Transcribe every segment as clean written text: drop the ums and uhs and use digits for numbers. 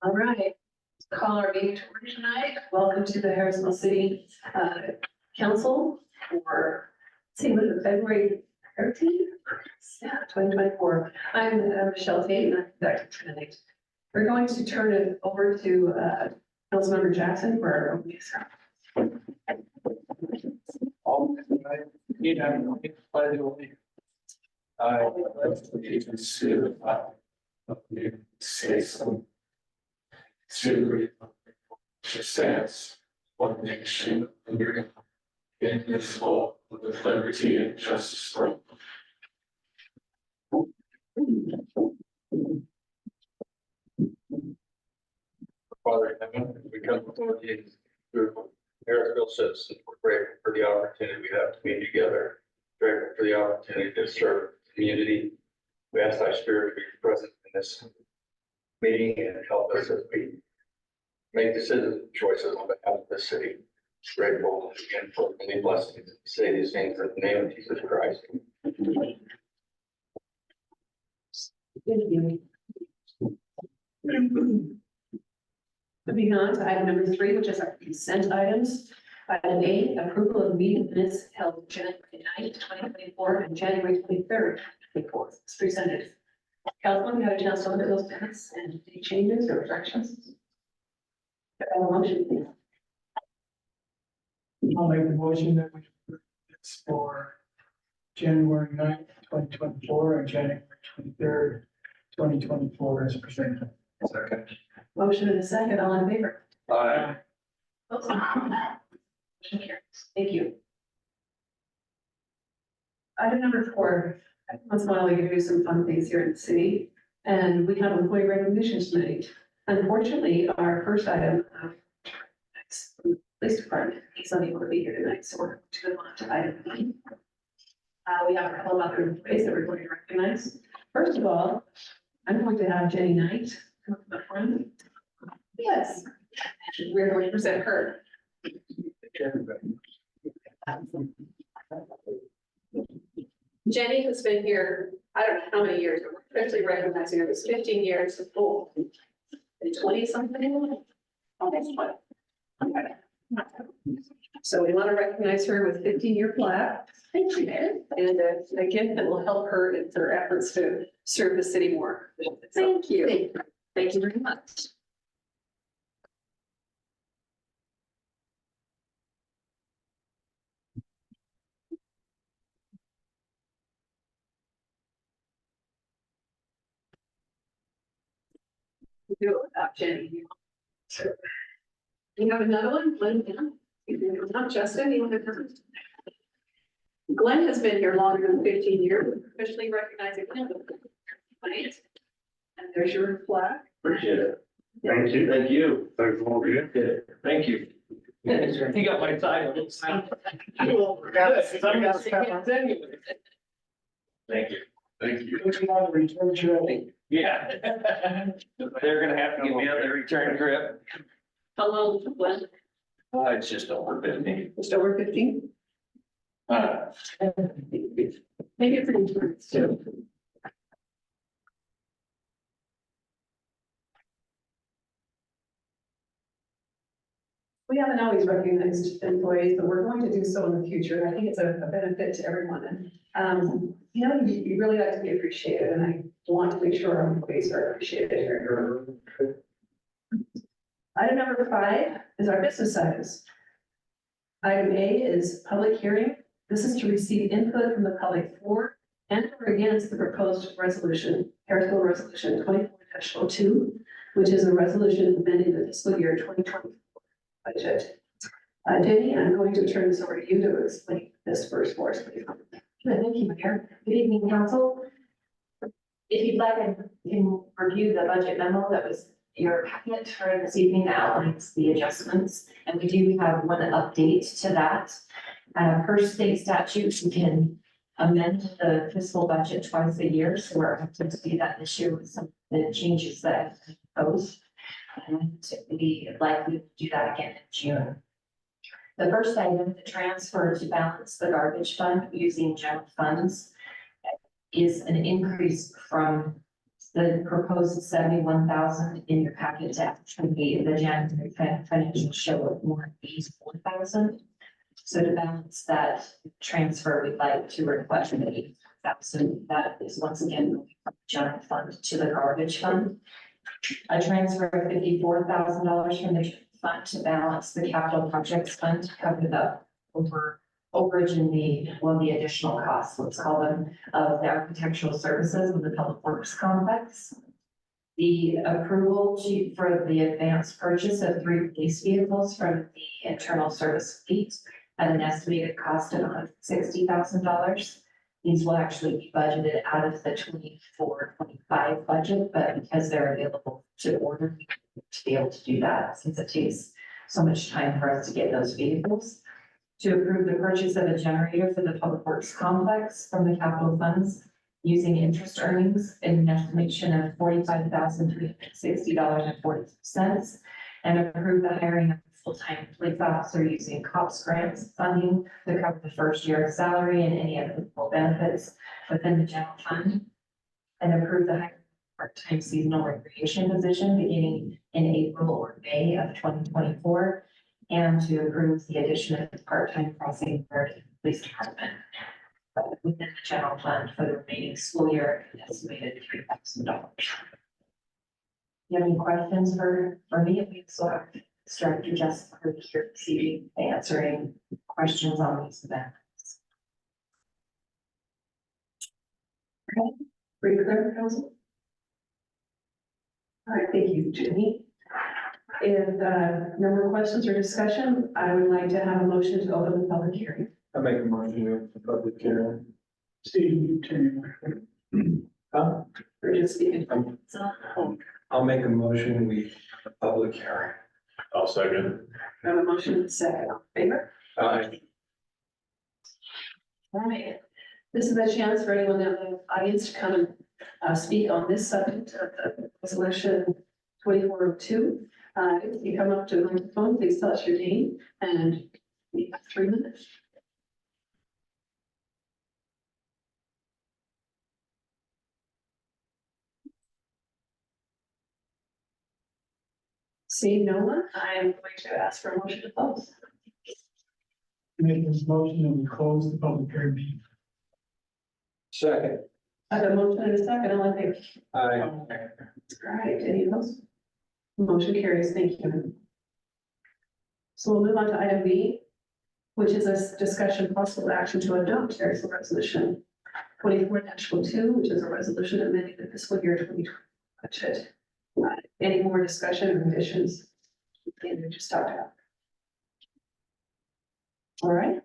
All right, call our meeting to order tonight. Welcome to the Harrisville City Council for, let's see, what is it, February 13th? Yeah, 2024. I'm Michelle Tait, and I'm Dr. Trinity. We're going to turn it over to Councilmember Jackson for our opening ceremony. I allegiance to the flag of the United States to stands one nation under indivisible with liberty and justice for all. Father in heaven, we come before you, Harrisville citizens, we're grateful for the opportunity we have to be together, grateful for the opportunity to serve the community. We ask thy spirit to be present in this meeting and help us as we make decisions and choices on behalf of the city. Grateful again for many blessings. Say these things in the name of Jesus Christ. Thank you. Moving on to item number 3, which is our consent items. Item A, approval of meeting minutes held January 9th, 2024 and January 23rd, 2024. It's presented. Councilman, you had a chance to look at those minutes and any changes or corrections? Motion, please. I'll make the motion that we approve this for January 9th, 2024 and January 23rd, 2024 as presented. Second. Motion and a second, all in favor? Aye. Motion carries. Thank you. Item number 4, once in a while we do some fun things here in the city, and we have employee recognitions tonight. Unfortunately, our first item of police department is unable to be here tonight, so we're to move on to item 9. We have a couple of other employees that we're going to recognize. First of all, I'm going to have Jennie Knight come up to the front. Yes, we're going to present her. Jennie has been here, I don't know how many years, but we're officially recognizing her. It's 15 years of full. 20 something. Almost 20. Okay. So we want to recognize her with 15-year plaque. Thank you, Mayor. And a gift that will help her in her efforts to serve the city more. Thank you. Thank you very much. Do it without Jennie. Sure. You have another one, Glen. Not Justin, you want to come? Glen has been here longer than 15 years, officially recognizing him. Right. And there's your plaque. Appreciate it. Thank you. Thank you. Thanks for all you did. Thank you. You got my title. Thank you. Thank you. Which one on the return trip? Yeah. They're gonna have to get me on the return trip. How long, Glen? It's just over 50. Just over 15? Maybe it's an insurance too. We haven't always recognized employees, but we're going to do so in the future. I think it's a benefit to everyone. And, you know, you really like to be appreciated, and I want to make sure our employees are appreciated here. Item number 5 is our business items. Item A is public hearing. This is to receive input from the public for and or against the proposed resolution, Harrisville Resolution 24-02, which is a resolution amending the fiscal year 2024 budget. Jennie, I'm going to turn this over to you to explain this first for us, please. Thank you, Mayor. Good evening, council. If you'd like, I can review the budget memo that was your packet for this evening that outlines the adjustments. And we do have one update to that. Per state statute, we can amend the fiscal budget twice a year. So we're going to do that this year with some of the changes that I've proposed. And we likely do that again in June. The first item, the transfer to balance the garbage fund using general funds, is an increase from the proposed 71,000 in your packet to actually the January financial show of 184,000. So to balance that transfer, we'd like to request an 80,000. That is once again moving from the general fund to the garbage fund. A transfer of $54,000 from the general fund to balance the capital projects fund to cover the overage in the additional costs, let's call them, of the architectural services of the public works complex. The approval for the advanced purchase of 3 police vehicles from the internal service fleet at an estimated cost of $160,000. These will actually be budgeted out of the 24-25 budget, but because they're available to order, to be able to do that, since it takes so much time for us to get those vehicles. To approve the purchase of a generator for the public works complex from the capital funds using interest earnings in an estimation of $45,360.42, and approve the hiring of a full-time police officer using COPS grants funding to cover the first year of salary and any applicable benefits within the general fund, and approve the hiring of a part-time seasonal recreation position beginning in April or May of 2024, and to approve the addition of the part-time crossing guard in the police department within the general fund for the remaining school year, an estimated $3,000. You have any questions for me? We still have Director Jessica here this evening answering questions on these events. Okay, pretty clear, council? All right, thank you, Jenny. If no more questions or discussion, I would like to have a motion to open the public hearing. I make a motion to open the public hearing. Steve, you turn. Huh? We're just speaking. I'll make a motion, we have a public hearing. I'll second. I have a motion and a second. All in favor? Aye. All right. This is a chance for anyone in the audience to come and speak on this subject of the resolution 2402. If you come up to the microphone, please tell us your name and you have 3 minutes. Seeing no one, I am going to ask for a motion to close. Make this motion and we close the public hearing. Second. I have a motion and a second. All in favor? Aye. All right, any opposed? Motion carries, thank you. So we'll move on to item B, which is a discussion possible action to adopt Harrisville Resolution 24-02, which is a resolution amending the fiscal year 2020 budget. Any more discussion or additions? We just talked about. All right,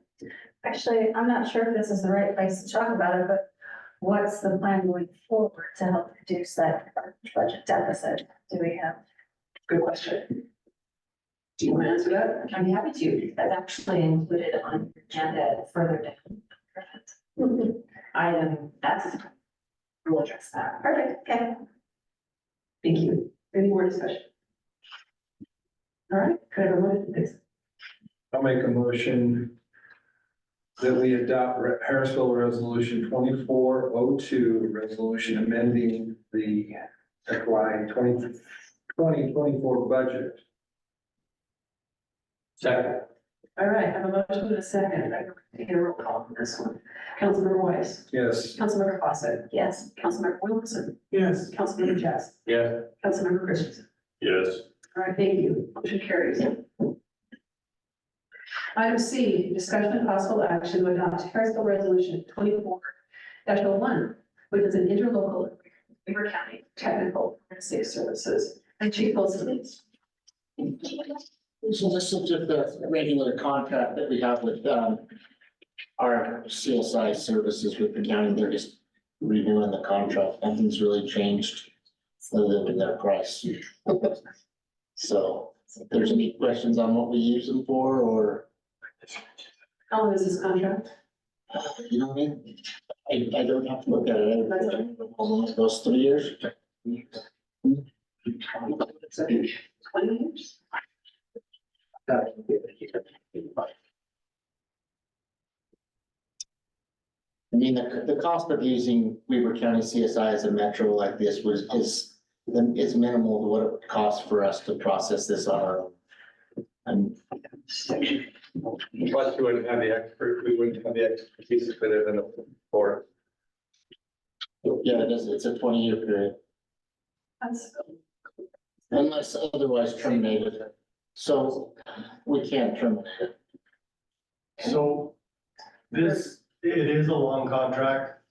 Actually, I'm not sure if this is the right place to talk about it, but what's the plan going forward to help reduce that budget deficit? Do we have? good question. Do you want to answer that? I'm happy to. That's actually included on your agenda further down. We'll address that. Perfect, okay. Thank you. Any more discussion? All right, could I have a motion, please? I'll make a motion that we adopt Harrisville Resolution 2402, resolution amending the FY 2024 budget. Second. All right, I have a motion and a second. I'm taking a roll call on this one. Councilmember Weiss, Yes. Councilmember Fawcett, Yes. Councilmember Williamson, Yes. Councilmember Jess, Yeah. Councilmember Christensen. Yes. All right, thank you. Motion carries. Item C, discussion and possible action to adopt Harrisville Resolution 24-01, which is an interlocal agreement with Weaver County Technical Forensic Services. And Chief Wilson, please. So this is just a regular contract that we have with, our CSI services with the county. They're just renewing the contract. Nothing's really changed other than their price. So if there's any questions on what we use them for, or, How long is this contract? you know what I mean? I don't have to look at it. Almost those 3 years. 20 years? I mean, the cost of using Weber County CSI as a metro like this is minimal to what it would cost for us to process this on our own. And Plus, we wouldn't have the expertise to put it in a board. yeah, it's a 20-year period unless otherwise terminated. So we can't terminate it. So this, it is a long contract,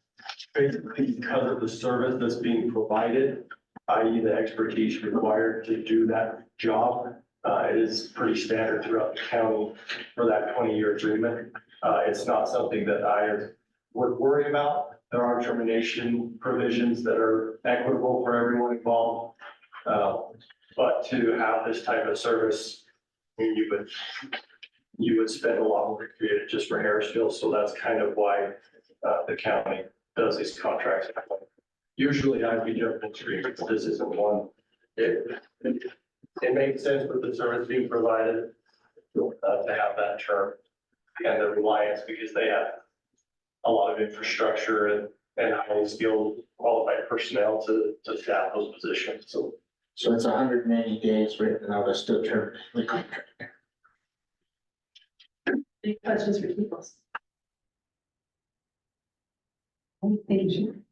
basically because of the service that's being provided, i.e. the expertise required to do that job. It is pretty standard throughout the county for that 20-year agreement. It's not something that I would worry about. There are termination provisions that are equitable for everyone involved. But to have this type of service, you would spend a lot more to create it just for Harrisville. So that's kind of why the county does these contracts. Usually I'd be jumping straight, but this isn't one. It makes sense with the service being provided to have that term and the reliance because they have a lot of infrastructure and highly skilled qualified personnel to staff those positions. So So it's 180 days written out as to terminate the contract. Any questions for people? Thank you, Jim.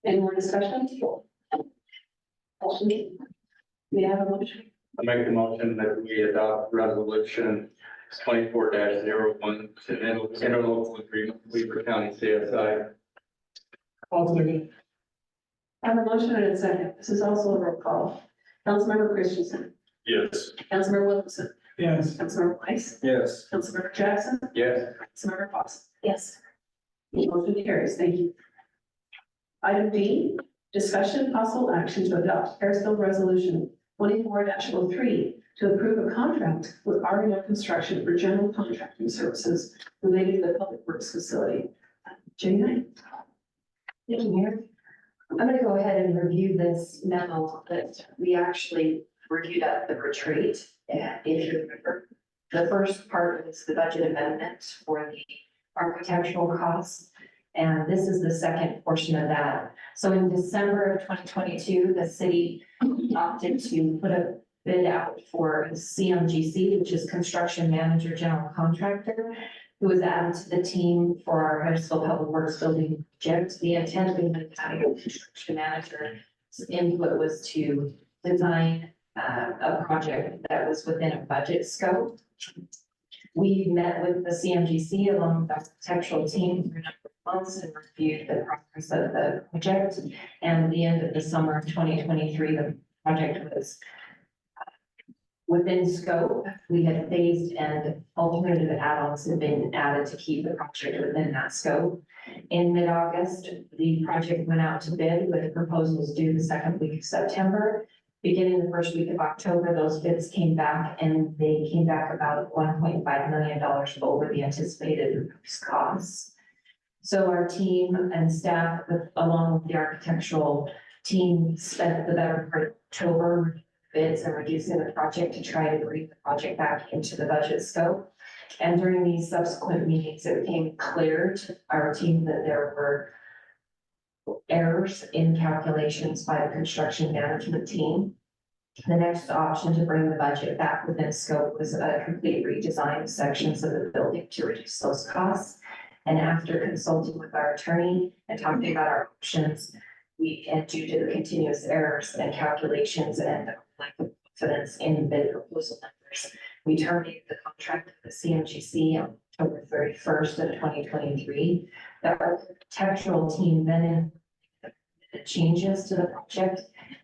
Any more discussion? Motion? We have a motion. I make the motion that we adopt resolution 24-01 to interlocal agreement with Weber County CSI. Ultimately, I have a motion and a second. This is also a roll call. Councilmember Christensen, yes. Councilmember Wilson, yes. Councilmember Weiss, Yes. Councilmember Jackson, Yes. Councilmember Fox. Yes. The motion carries. Thank you. Item D, discussion possible action to adopt Harrisville Resolution 24-03 to approve a contract with RNO Construction for general contracting services related to the Public Works Facility. Jennie Knight. Thank you, Mayor. I'm gonna go ahead and review this memo that we actually reviewed at the retreat. If you remember, the first part was the budget amendment for the architectural costs. And this is the second portion of that. So in December of 2022, the city opted to put a bid out for CMGC, which is Construction Manager General Contractor, who was added to the team for our Harrisville Public Works Building project. The intent of the construction manager's input was to design a project that was within a budget scope. We met with the CMGC along with the architectural team for a number of months and reviewed the progress of the project. And at the end of the summer of 2023, the project was within scope. We had phased and alternative add-ons had been added to keep the project within that scope. In mid-August, the project went out to bid with proposals due the second week of September. Beginning the first week of October, those bids came back and they came back about $1.5 million over the anticipated costs. So our team and staff, along with the architectural team, spent the better part of October bids and reducing the project to try to bring the project back into the budget scope. And during these subsequent meetings, it became clear to our team that there were errors in calculations by the construction management team. The next option to bring the budget back within scope was a complete redesign of sections of the building to reduce those costs. And after consulting with our attorney and talking about our options, and due to the continuous errors and calculations and lack of confidence in the bid proposal numbers, we terminated the contract with the CMGC on October 31st of 2023. The architectural team then implemented changes to the project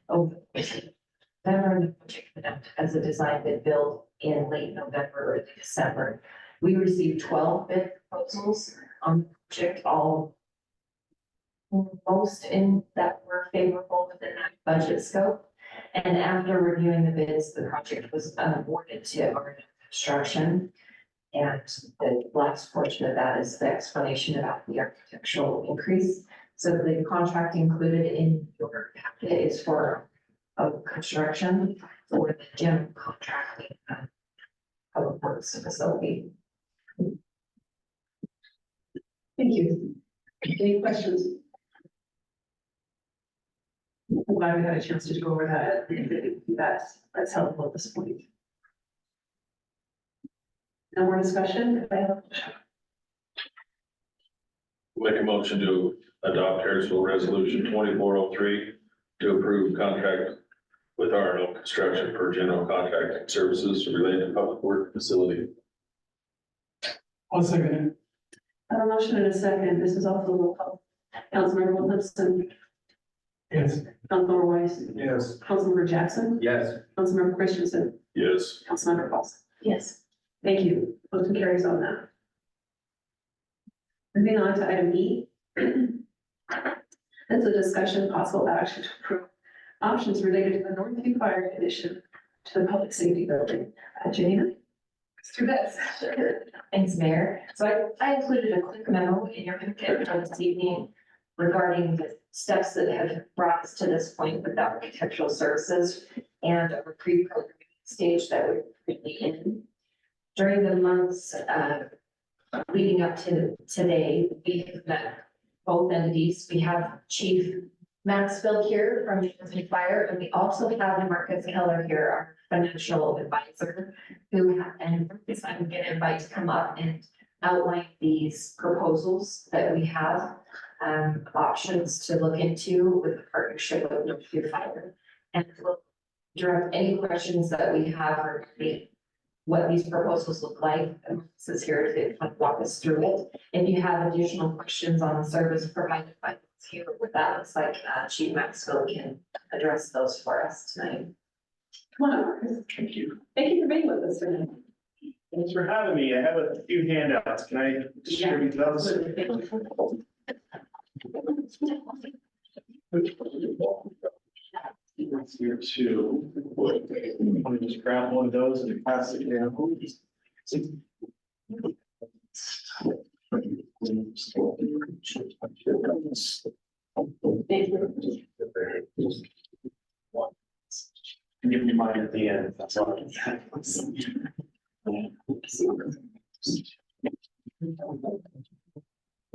over November. The project went out as a design bid build in late November, early December. We received 12 bid proposals on the project, all most in that were favorable within that budget scope. And after reviewing the bids, the project was awarded to RNO Construction. And the last portion of that is the explanation about the architectural increase. So the contract included in your packet is for construction for the general contracting public works facility. Thank you. Any questions? I'm glad we had a chance to go over that. That's helpful at this point. No more discussion? Make a motion to adopt Harrisville Resolution 2403 to approve contract with R&O Construction for general contracting services related to public work facility. I'll second it. I have a motion and a second. This is also a roll call. Councilmember Williamson, Yes. Councilmember Weiss, Yes. Councilmember Jackson, Yes. Councilmember Christensen, Yes. Councilmember Paulson. Yes. Thank you. Motion carries on that. Moving on to item E. That's a discussion, possible action to approve options related to the Northview Fire addition to the public safety building. Jennie Knight, let's do this. Thanks, Mayor. So I included a quick memo in your packet for this evening regarding the steps that have brought us to this point with the architectural services and our pre-programming stage that we're currently in. During the months leading up to today, we have met both entities. We have Chief Maxfield here from the Fire, and we also have Marcus Keller here, our financial advisor, who, and this I'm going to invite to come up and outline these proposals that we have, options to look into with the partnership with Northview Fire. And we'll direct any questions that we have regarding what these proposals look like. And this is here to kind of walk us through it. If you have additional questions on the service provided by here, what that looks like, Chief Maxwell can address those for us tonight. Come on, Marcus. Thank you. Thank you for being with us tonight. Thanks for having me. I have a few handouts. Can I distribute those? Here too. Let me just grab one of those and pass it down. Give me mine at the end. That's all.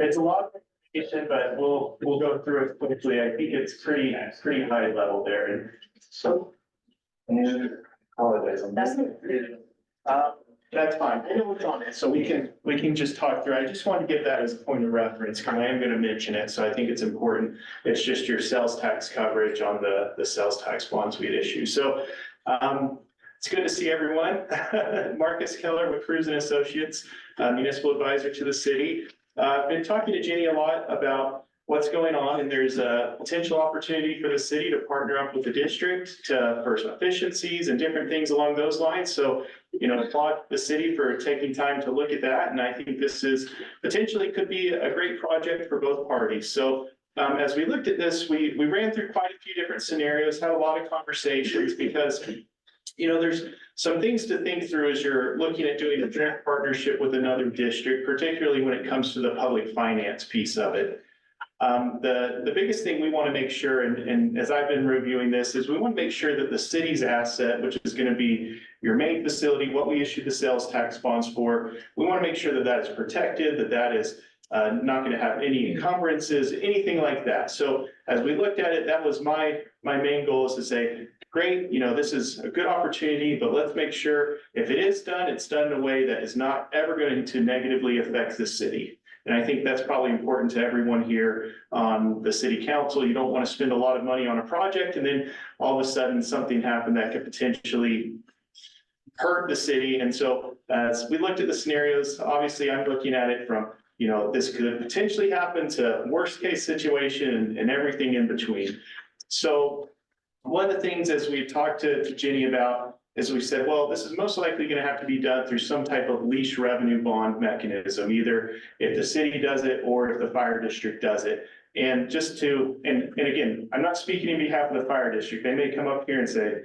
It's a lot of information, but we'll go through it quickly. I think it's pretty high level there, and so. And apologize on this. That's fine. I know what's on it, so we can just talk through. I just want to give that as a point of reference because I am going to mention it, so I think it's important. It's just your sales tax coverage on the sales tax bonds we'd issue. So it's good to see everyone. Marcus Keller with Cruz and Associates, municipal advisor to the city. I've been talking to Jennie a lot about what's going on, and there's a potential opportunity for the city to partner up with the district for some efficiencies and different things along those lines. So, applaud the city for taking time to look at that. And I think this is potentially could be a great project for both parties. So as we looked at this, we ran through quite a few different scenarios, had a lot of conversations because there's some things to think through as you're looking at doing a joint partnership with another district, particularly when it comes to the public finance piece of it. The biggest thing we want to make sure, and as I've been reviewing this, is we want to make sure that the city's asset, which is going to be your main facility, what we issue the sales tax bonds for, we want to make sure that that is protected, that is not going to have any encumbrances, anything like that. So as we looked at it, that was my main goal, is to say, great, this is a good opportunity, but let's make sure if it is done, it's done in a way that is not ever going to negatively affect the city. And I think that's probably important to everyone here on the city council. You don't want to spend a lot of money on a project and then all of a sudden something happened that could potentially hurt the city. And so as we looked at the scenarios, obviously I'm looking at it from, this could potentially happen to worst case situation and everything in between. So one of the things as we talked to Jennie about is we said, well, this is most likely going to have to be done through some type of lease revenue bond mechanism, either if the city does it or if the fire district does it. And just and again, I'm not speaking on behalf of the fire district. They may come up here and say,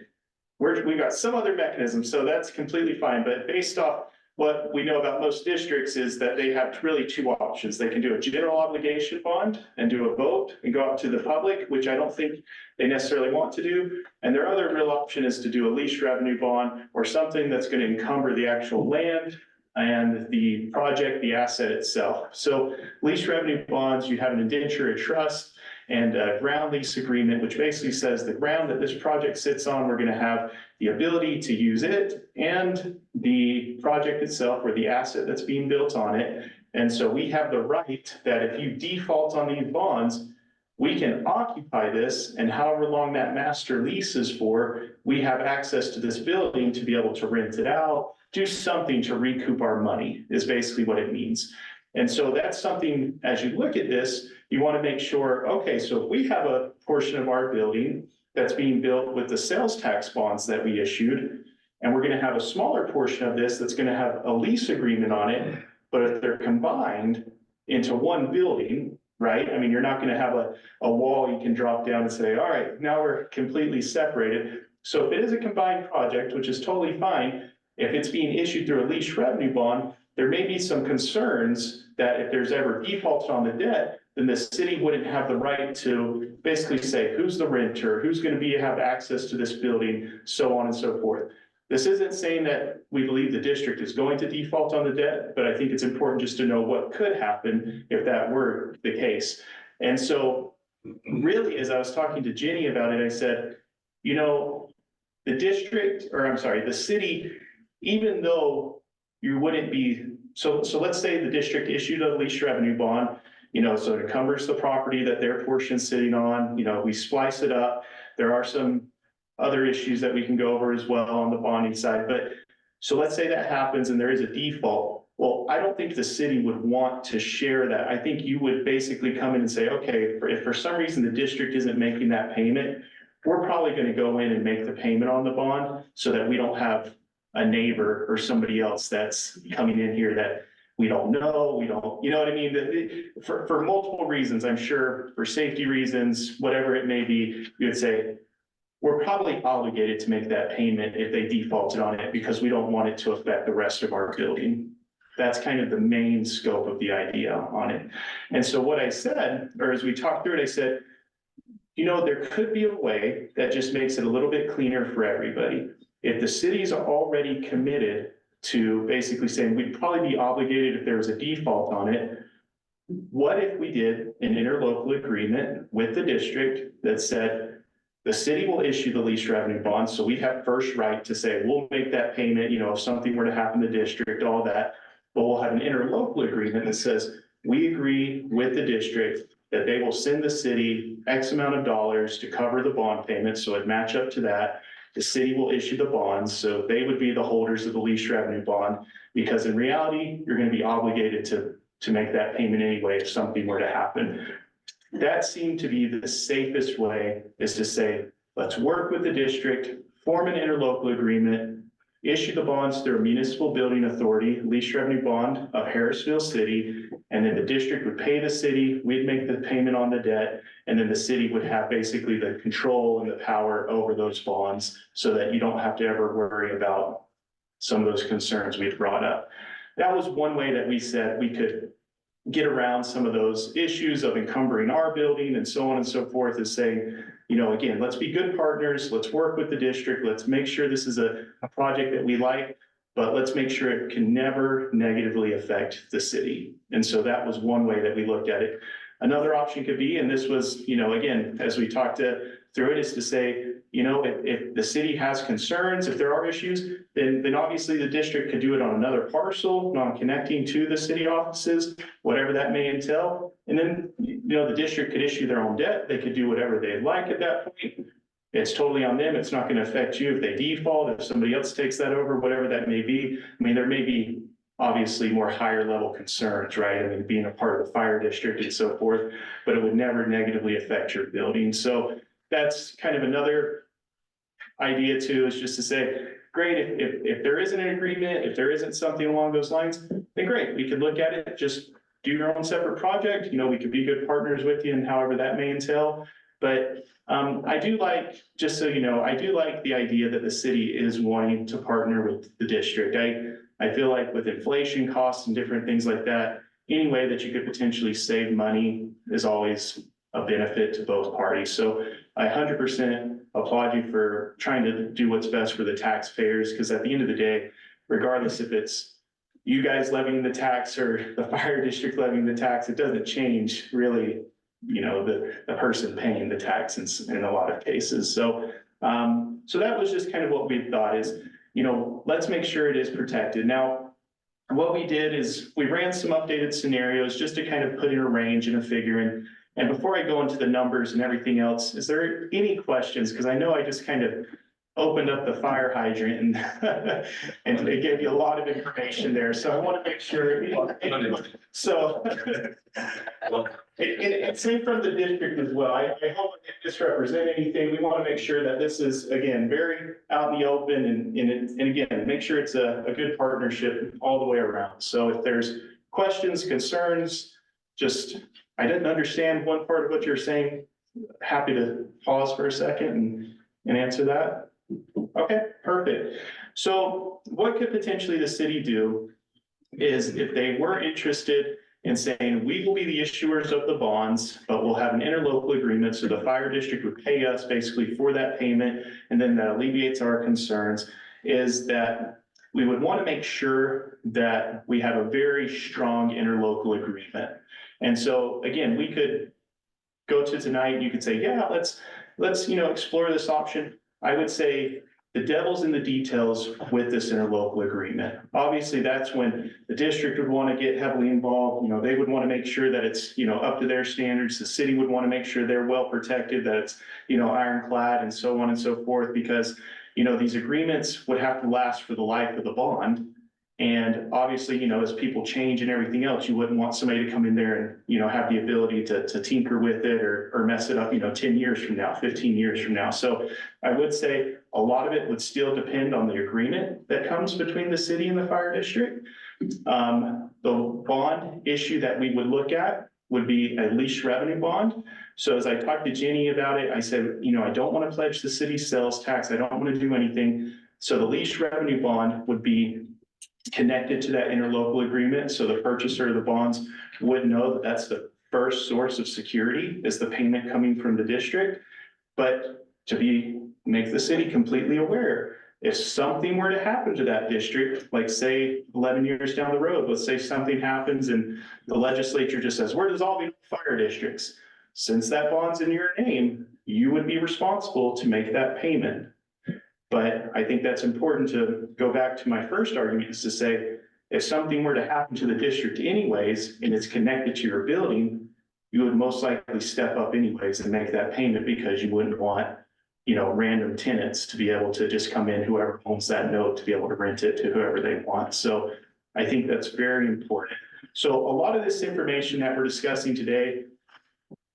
we've got some other mechanism, so that's completely fine. But based off what we know about most districts is that they have really two options. They can do a general obligation bond and do a vote and go out to the public, which I don't think they necessarily want to do. And their other real option is to do a lease revenue bond or something that's going to encumber the actual land and the project, the asset itself. So lease revenue bonds, you have an indenture, a trust, and a ground lease agreement, which basically says the ground that this project sits on, we're gonna have the ability to use it and the project itself or the asset that's being built on it. And so we have the right that if you default on these bonds, we can occupy this, and however long that master lease is for, we have access to this building to be able to rent it out, do something to recoup our money, is basically what it means. And so that's something, as you look at this, you want to make sure, okay, so if we have a portion of our building that's being built with the sales tax bonds that we issued, and we're going to have a smaller portion of this that's going to have a lease agreement on it, but if they're combined into one building, right? I mean, you're not going to have a wall you can drop down and say, all right, now we're completely separated. So if it is a combined project, which is totally fine, if it's being issued through a lease revenue bond, there may be some concerns that if there's ever default on the debt, then the city wouldn't have the right to basically say, who's the renter, who's going to have access to this building, so on and so forth. This isn't saying that we believe the district is going to default on the debt, but I think it's important just to know what could happen if that were the case. And so really, as I was talking to Jennie about it, I said, you know, the city, even though you wouldn't be, so let's say the district issued a lease revenue bond, you know, so it encumbers the property that their portion's sitting on, you know, we splice it up. There are some other issues that we can go over as well on the bonding side, but so let's say that happens and there is a default. Well, I don't think the city would want to share that. I think you would basically come in and say, okay, if for some reason the district isn't making that payment, we're probably going to go in and make the payment on the bond so that we don't have a neighbor or somebody else that's coming in here that we don't know, you know what I mean? For multiple reasons, I'm sure for safety reasons, whatever it may be, you would say, we're probably obligated to make that payment if they defaulted on it because we don't want it to affect the rest of our building. That's kind of the main scope of the idea on it. And so what I said, or as we talked through it, I said, you know, there could be a way that just makes it a little bit cleaner for everybody. If the cities are already committed to basically saying we'd probably be obligated if there was a default on it, what if we did an interlocal agreement with the district that said, the city will issue the lease revenue bond, so we have first right to say, we'll make that payment, you know, if something were to happen to the district, all that. But we'll have an interlocal agreement that says, we agree with the district that they will send the city X amount of dollars to cover the bond payment, so it match up to that. The city will issue the bonds, so they would be the holders of the lease revenue bond, because in reality, you're going to be obligated to make that payment anyway if something were to happen. That seemed to be the safest way, is to say, let's work with the district, form an interlocal agreement, issue the bonds through a municipal building authority, lease revenue bond of Harrisville City, and then the district would pay the city, we'd make the payment on the debt, and then the city would have basically the control and the power over those bonds so that you don't have to ever worry about some of those concerns we've brought up. That was one way that we said we could get around some of those issues of encumbering our building and so on and so forth, is saying, you know, again, let's be good partners. Let's work with the district. Let's make sure this is a project that we like, but let's make sure it can never negatively affect the city. And so that was one way that we looked at it. Another option could be, and this was, you know, again, as we talked through it, is to say, you know, if the city has concerns, if there are issues, then obviously the district could do it on another parcel, non-connecting to the city offices, whatever that may entail. And then, you know, the district could issue their own debt. They could do whatever they'd like at that point. It's totally on them. It's not going to affect you if they default, if somebody else takes that over, whatever that may be. I mean, there may be obviously more higher level concerns, right? I mean, being a part of the fire district and so forth, but it would never negatively affect your building. So that's kind of another idea too, is just to say, great, if there isn't an agreement, if there isn't something along those lines, then great, we could look at it, just do your own separate project. You know, we could be good partners with you and however that may entail. But I do like, just so you know, I do like the idea that the city is wanting to partner with the district. I feel like with inflation costs and different things like that, any way that you could potentially save money is always a benefit to both parties. So I 100% applaud you for trying to do what's best for the taxpayers, because at the end of the day, regardless if it's you guys levying the tax or the fire district levying the tax, it doesn't change really, you know, the person paying the tax in a lot of cases. So, so that was just kind of what we thought is, you know, let's make sure it is protected. Now, what we did is we ran some updated scenarios just to kind of put in a range and a figure. And before I go into the numbers and everything else, is there any questions? Because I know I just kind of opened up the fire hydrant and it gave you a lot of information there. So I want to make sure. So and same from the district as well. I hope I didn't misrepresent anything. We want to make sure that this is, again, very out in the open and again, make sure it's a good partnership all the way around. So if there's questions, concerns, just, I didn't understand one part of what you're saying, happy to pause for a second and answer that. Okay, perfect. So what could potentially the city do is if they were interested in saying, we will be the issuers of the bonds, but we'll have an interlocal agreement. So the fire district would pay us basically for that payment. And then that alleviates our concerns, is that we would want to make sure that we have a very strong interlocal agreement. And so again, we could go to tonight, you could say, yeah, let's, you know, explore this option. I would say the devil's in the details with this interlocal agreement. Obviously, that's when the district would want to get heavily involved. You know, they would want to make sure that it's, you know, up to their standards. The city would want to make sure they're well protected, that it's, you know, ironclad and so on and so forth, because, you know, these agreements would have to last for the life of the bond. And obviously, you know, as people change and everything else, you wouldn't want somebody to come in there and, you know, have the ability to tinker with it or mess it up, you know, 10 years from now, 15 years from now. So I would say a lot of it would still depend on the agreement that comes between the city and the fire district. The bond issue that we would look at would be a lease revenue bond. So as I talked to Jennie about it, I said, you know, I don't want to pledge the city's sales tax. I don't want to do anything. So the lease revenue bond would be connected to that interlocal agreement. So the purchaser of the bonds would know that that's the first source of security, is the payment coming from the district. But to make the city completely aware, if something were to happen to that district, like say 11 years down the road, let's say something happens and the legislature just says, we're dissolving fire districts. Since that bond's in your name, you would be responsible to make that payment. But I think that's important to go back to my first argument, is to say, if something were to happen to the district anyways, and it's connected to your building, you would most likely step up anyways and make that payment, because you wouldn't want, you know, random tenants to be able to just come in, whoever owns that note, to be able to rent it to whoever they want. So I think that's very important. So a lot of this information that we're discussing today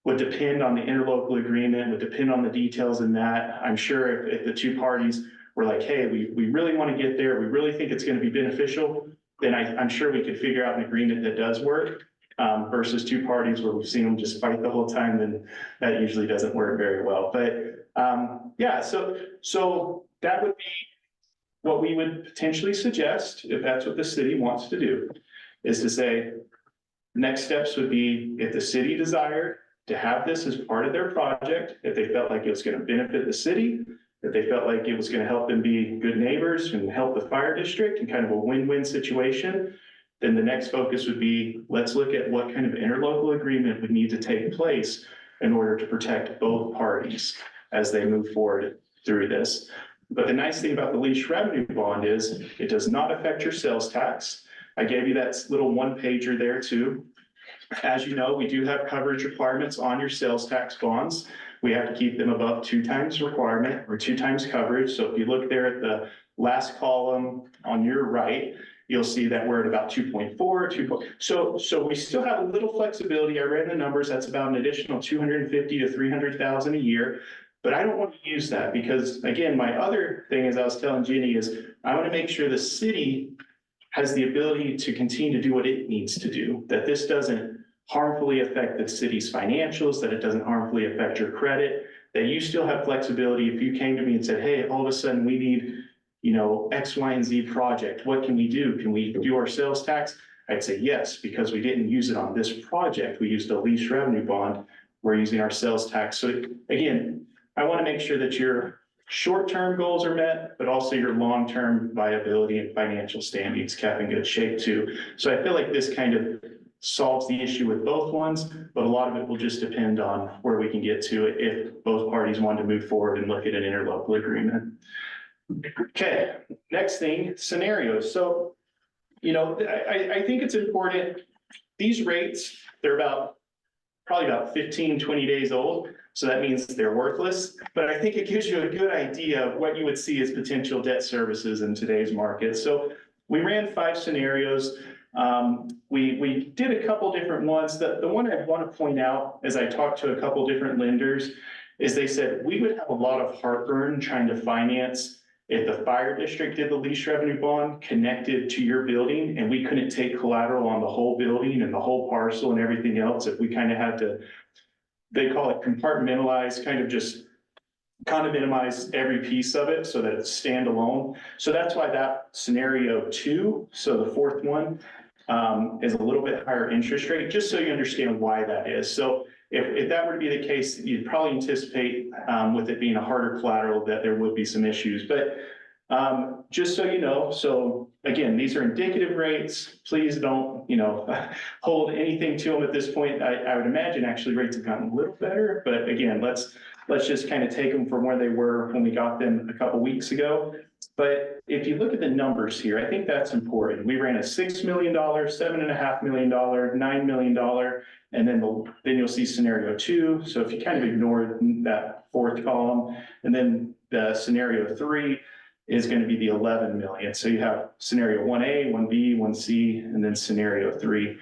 would depend on the interlocal agreement, would depend on the details in that. I'm sure if the two parties were like, hey, we really want to get there, we really think it's going to be beneficial, then I'm sure we could figure out an agreement that does work, versus two parties where we've seen them just fight the whole time, then that usually doesn't work very well. But yeah, so that would be what we would potentially suggest, if that's what the city wants to do, is to say, next steps would be, if the city desired to have this as part of their project, if they felt like it was going to benefit the city, if they felt like it was going to help them be good neighbors and help the fire district and kind of a win-win situation, then the next focus would be, let's look at what kind of interlocal agreement would need to take place in order to protect both parties as they move forward through this. But the nice thing about the lease revenue bond is it does not affect your sales tax. I gave you that little one pager there too. As you know, we do have coverage requirements on your sales tax bonds. We have to keep them above 2 times requirement or 2 times coverage. So if you look there at the last column on your right, you'll see that we're at about 2.4, 2. So we still have a little flexibility. I ran the numbers. That's about an additional 250 to 300,000 a year. But I don't want to use that, because again, my other thing, as I was telling Jennie, is I want to make sure the city has the ability to continue to do what it needs to do, that this doesn't harmfully affect the city's financials, that it doesn't harmfully affect your credit, that you still have flexibility. If you came to me and said, hey, all of a sudden we need, you know, X, Y, and Z project, what can we do? Can we do our sales tax? I'd say yes, because we didn't use it on this project. We used a lease revenue bond. We're using our sales tax. So again, I want to make sure that you're short-term goals are met, but also your long-term viability and financial standing is kept in good shape too. So I feel like this kind of solves the issue with both ones, but a lot of it will just depend on where we can get to if both parties want to move forward and look at an interlocal agreement. Okay, next thing, scenarios. So, I think it's important, these rates, they're probably about 15, 20 days old. So that means they're worthless, but I think it gives you a good idea of what you would see as potential debt services in today's market. So we ran 5 scenarios. We did a couple different ones. The one I want to point out, as I talked to a couple different lenders, is they said we would have a lot of heartburn trying to finance if the fire district did the lease revenue bond connected to your building and we couldn't take collateral on the whole building and the whole parcel and everything else. If we kind of had to, they call it compartmentalize, kind of just minimize every piece of it so that it's standalone. So that's why that scenario 2, so the 4th one, is a little bit higher interest rate, just so you understand why that is. So if that were to be the case, you'd probably anticipate with it being a harder collateral that there would be some issues. But just so you know, so again, these are indicative rates. Please don't, hold anything to them at this point. I would imagine actually rates have gotten a little better, but again, let's just kind of take them from where they were when we got them a couple weeks ago. But if you look at the numbers here, I think that's important. We ran a $6 million, $7.5 million, $9 million, and then you'll see scenario 2. So if you kind of ignore that 4th column, and then the scenario 3 is going to be the 11 million. So you have scenario 1A, 1B, 1C, and then scenario 3.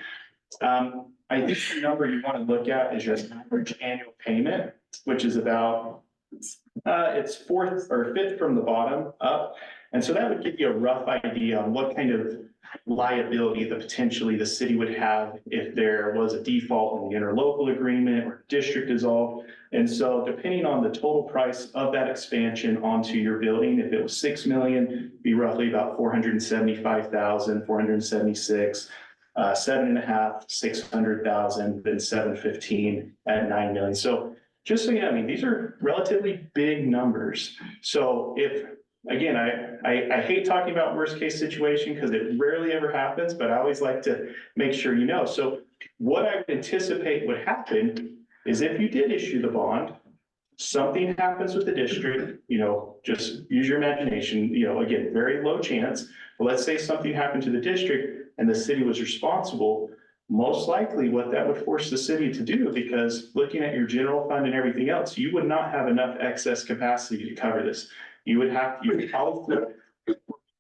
I think the number you want to look at is your average annual payment, which is about, it's 4th or 5th from the bottom up. And so that would give you a rough idea on what kind of liability that potentially the city would have if there was a default in the interlocal agreement or district dissolved. And so depending on the total price of that expansion onto your building, if it was 6 million, it'd be roughly about 475,000, 476, 7.5, 600,000, then 715 at 9 million. So just so you know, these are relatively big numbers. So if, again, I hate talking about worst case situation because it rarely ever happens, but I always like to make sure you know. So what I would anticipate would happen is if you did issue the bond, something happens with the district, just use your imagination, again, very low chance. But let's say something happened to the district and the city was responsible. Most likely what that would force the city to do, because looking at your general fund and everything else, you would not have enough excess capacity to cover this. You would probably flip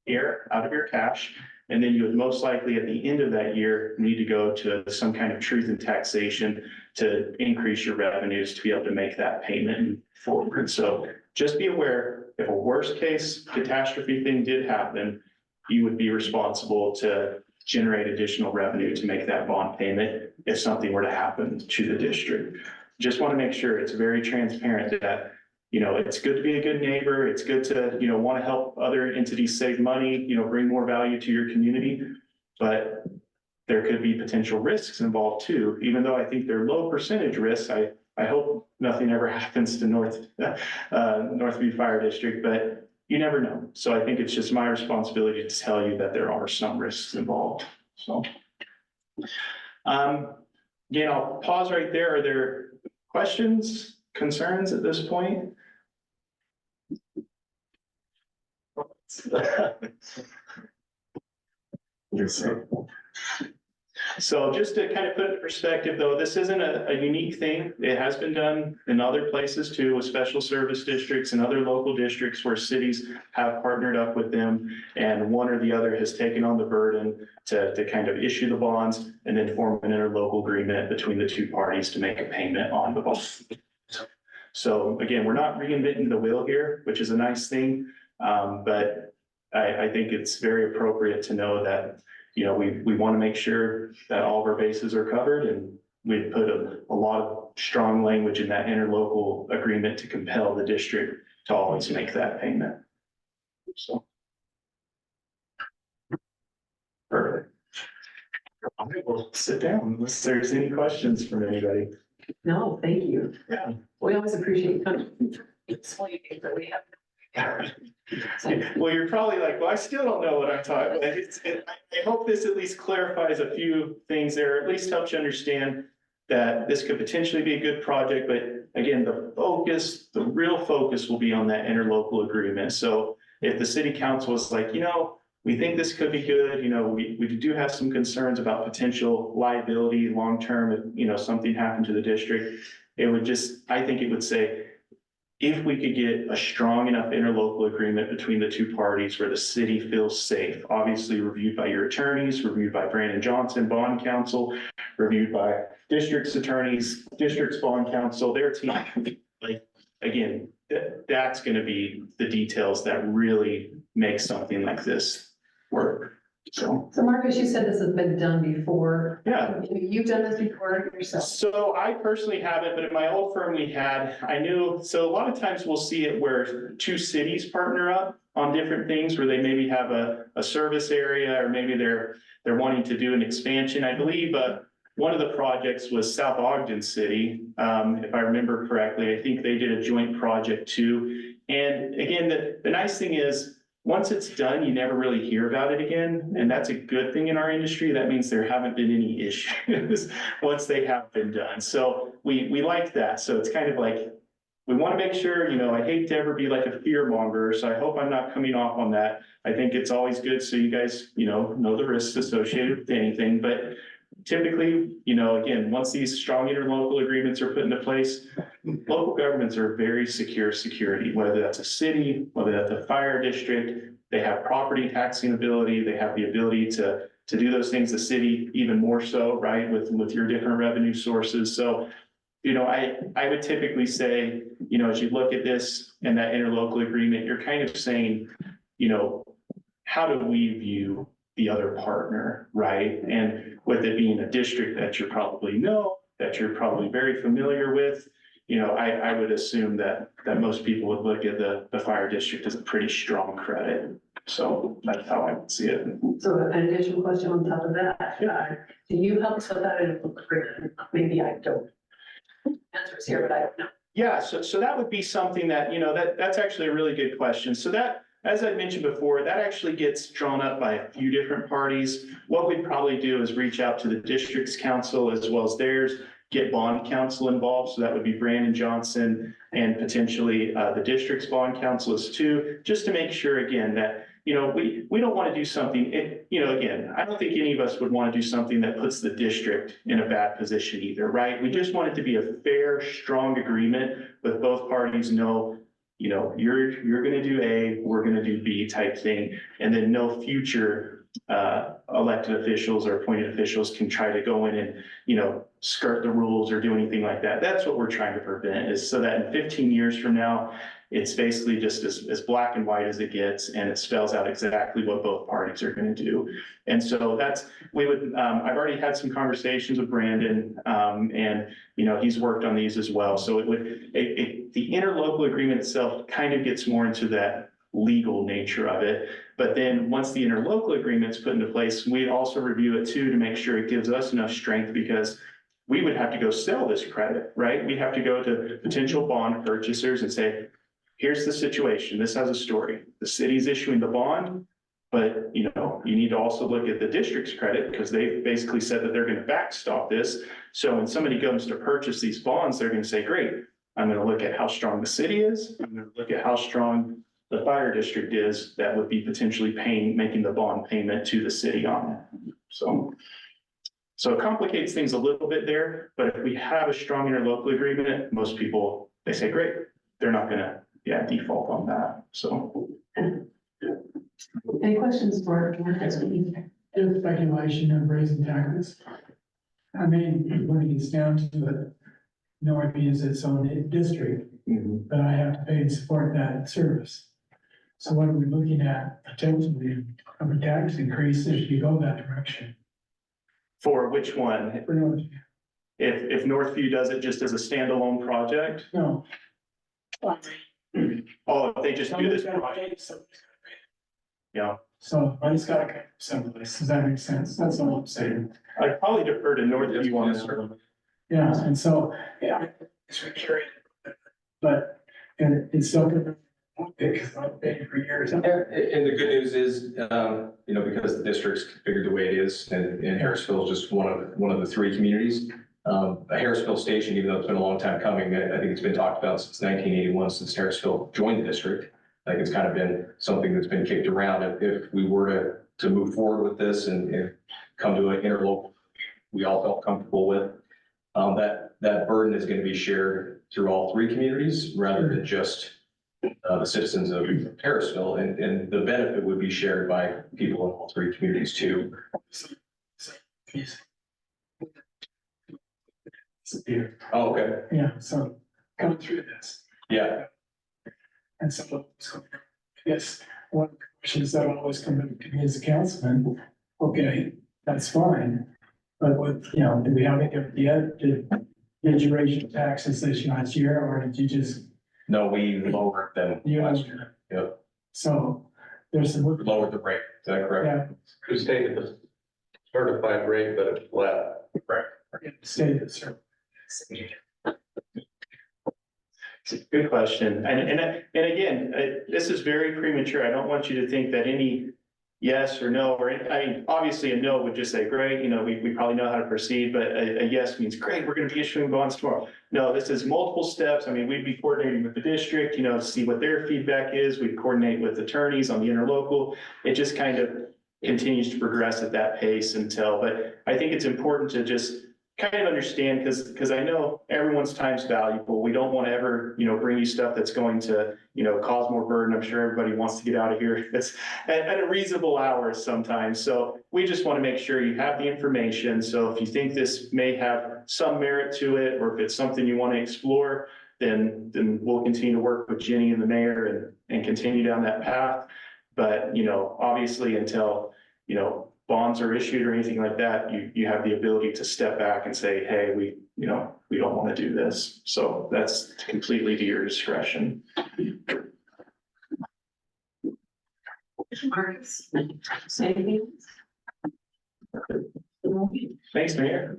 air out of your cash, and then you would most likely at the end of that year need to go to some kind of truth in taxation to increase your revenues to be able to make that payment forward. So just be aware, if a worst case catastrophe thing did happen, you would be responsible to generate additional revenue to make that bond payment if something were to happen to the district. Just want to make sure it's very transparent that, it's good to be a good neighbor. It's good to, want to help other entities save money, bring more value to your community. But there could be potential risks involved too, even though I think they're low percentage risks. I hope nothing ever happens to Northview Fire District, but you never know. So I think it's just my responsibility to tell you that there are some risks involved. So, again, I'll pause right there. Are there questions, concerns at this point? So just to kind of put it in perspective, though, this isn't a unique thing. It has been done in other places too, with special service districts and other local districts where cities have partnered up with them, and one or the other has taken on the burden to kind of issue the bonds and then form an interlocal agreement between the two parties to make a payment on the bonds. So again, we're not reinventing the wheel here, which is a nice thing. But I think it's very appropriate to know that, we want to make sure that all of our bases are covered, and we put a lot of strong language in that interlocal agreement to compel the district to always make that payment. So. Perfect. I will sit down unless there's any questions from anybody. No, thank you. Yeah. We always appreciate kind of explaining that we have Well, you're probably like, well, I still don't know what I'm talking about. I hope this at least clarifies a few things there, at least helps you understand that this could potentially be a good project, but again, the real focus will be on that interlocal agreement. So if the city council is like, we think this could be good, we do have some concerns about potential liability long-term, if, something happened to the district, I think it would say, if we could get a strong enough interlocal agreement between the two parties where the city feels safe, obviously reviewed by your attorneys, reviewed by Brandon Johnson, bond counsel, reviewed by district's attorneys, district's bond counsel, their team. Like, again, that's gonna be the details that really make something like this work. So, Marcus, you said this has been done before. yeah. You've done this before yourself. So I personally haven't, but in my old firm we had, so a lot of times we'll see it where two cities partner up on different things where they maybe have a service area, or maybe they're wanting to do an expansion. I believe one of the projects was South Ogden City, if I remember correctly. I think they did a joint project too. And again, the nice thing is, once it's done, you never really hear about it again. And that's a good thing in our industry. That means there haven't been any issues once they have been done. So we like that. So it's kind of like, we want to make sure, I hate to ever be like a fear monger. So I hope I'm not coming off on that. I think it's always good. So you guys, know the risks associated with anything, but typically, again, once these strong interlocal agreements are put into place, local governments are very secure security, whether that's a city, whether that's a fire district, they have property taxing ability, they have the ability to do those things, the city even more so, right, with your different revenue sources. So, I would typically say, as you look at this and that interlocal agreement, you're kind of saying, how do we view the other partner, right? And with it being a district that you probably know, that you're probably very familiar with, I would assume that most people would look at the fire district as a pretty strong credit. So that's how I would see it. So an additional question on top of that, do you help us with that in a agreement? Maybe I don't. Answers here, but I don't know. Yeah, so that would be something that, that's actually a really good question. So that, as I mentioned before, that actually gets drawn up by a few different parties. What we'd probably do is reach out to the district's council as well as theirs, get bond counsel involved. So that would be Brandon Johnson and potentially the district's bond counsel too, just to make sure again that, we don't want to do something, again, I don't think any of us would want to do something that puts the district in a bad position either, right? We just want it to be a fair, strong agreement with both parties know, you're going to do A, we're going to do B type thing. And then no future elected officials or appointed officials can try to go in and, skirt the rules or do anything like that. That's what we're trying to prevent, is so that in 15 years from now, it's basically just as black and white as it gets, and it spells out exactly what both parties are going to do. And so I've already had some conversations with Brandon, and, he's worked on these as well. So the interlocal agreement itself kind of gets more into that legal nature of it. But then once the interlocal agreement's put into place, we also review it too, to make sure it gives us enough strength, because we would have to go sell this credit, right? We have to go to potential bond purchasers and say, here's the situation. This has a story. The city's issuing the bond, but you need to also look at the district's credit, because they basically said that they're going to backstop this. So when somebody comes to purchase these bonds, they're going to say, great, I'm going to look at how strong the city is. I'm going to look at how strong the fire district is that would be potentially making the bond payment to the city on it. So it complicates things a little bit there, but if we have a strong interlocal agreement, most people, they say, great, they're not going to default on that. So. Any questions for? If speculation of raising taxes. I mean, when it gets down to it, North is its own district, but I have to pay to support that service. So what are we looking at potentially of a tax increase if you go that direction? For which one? For Northview. If Northview does it just as a standalone project? No. Oh, if they just do this project? Yeah. So money's gotta come someplace. Does that make sense? That's all I'm saying. I'd probably defer to Northview on this one. Yeah, and so, it's recurring. But it's still gonna Because I've paid for years. And the good news is, because the district's configured the way it is, and Harrisville is just one of the three communities. A Harrisville station, even though it's been a long time coming, I think it's been talked about since 1981, since Harrisville joined the district. I think it's kind of been something that's been kicked around. If we were to move forward with this and come to an interlocal, we all felt comfortable with, that burden is going to be shared through all three communities rather than just the citizens of Harrisville, and the benefit would be shared by people in all three communities too. Oh, okay. Yeah, so coming through this. Yeah. And so, I guess one of the questions that always come to me as a councilman, okay, that's fine. But what, do we have it yet? Did you raise your taxes this last year, or did you just? No, we lowered them last year. Yep. So there's some. Lowered the rate. Is that correct? Yeah. We stated the certified rate, but it's flat. Stated it, sir. It's a good question. And again, this is very premature. I don't want you to think that any yes or no, obviously a no would just say, great, we probably know how to proceed, but a yes means, great, we're going to be issuing bonds tomorrow. No, this is multiple steps. We'd be coordinating with the district, to see what their feedback is. We'd coordinate with attorneys on the interlocal. It just kind of continues to progress at that pace but I think it's important to just kind of understand, because I know everyone's time's valuable. We don't want to ever, bring you stuff that's going to, cause more burden. I'm sure everybody wants to get out of here. It's at a reasonable hour sometimes. So we just want to make sure you have the information. So if you think this may have some merit to it, or if it's something you want to explore, then we'll continue to work with Jennie and the mayor and continue down that path. But, obviously until, bonds are issued or anything like that, you have the ability to step back and say, hey, we don't want to do this. So that's completely to your discretion. Marcus, say anything? Thanks, Mayor.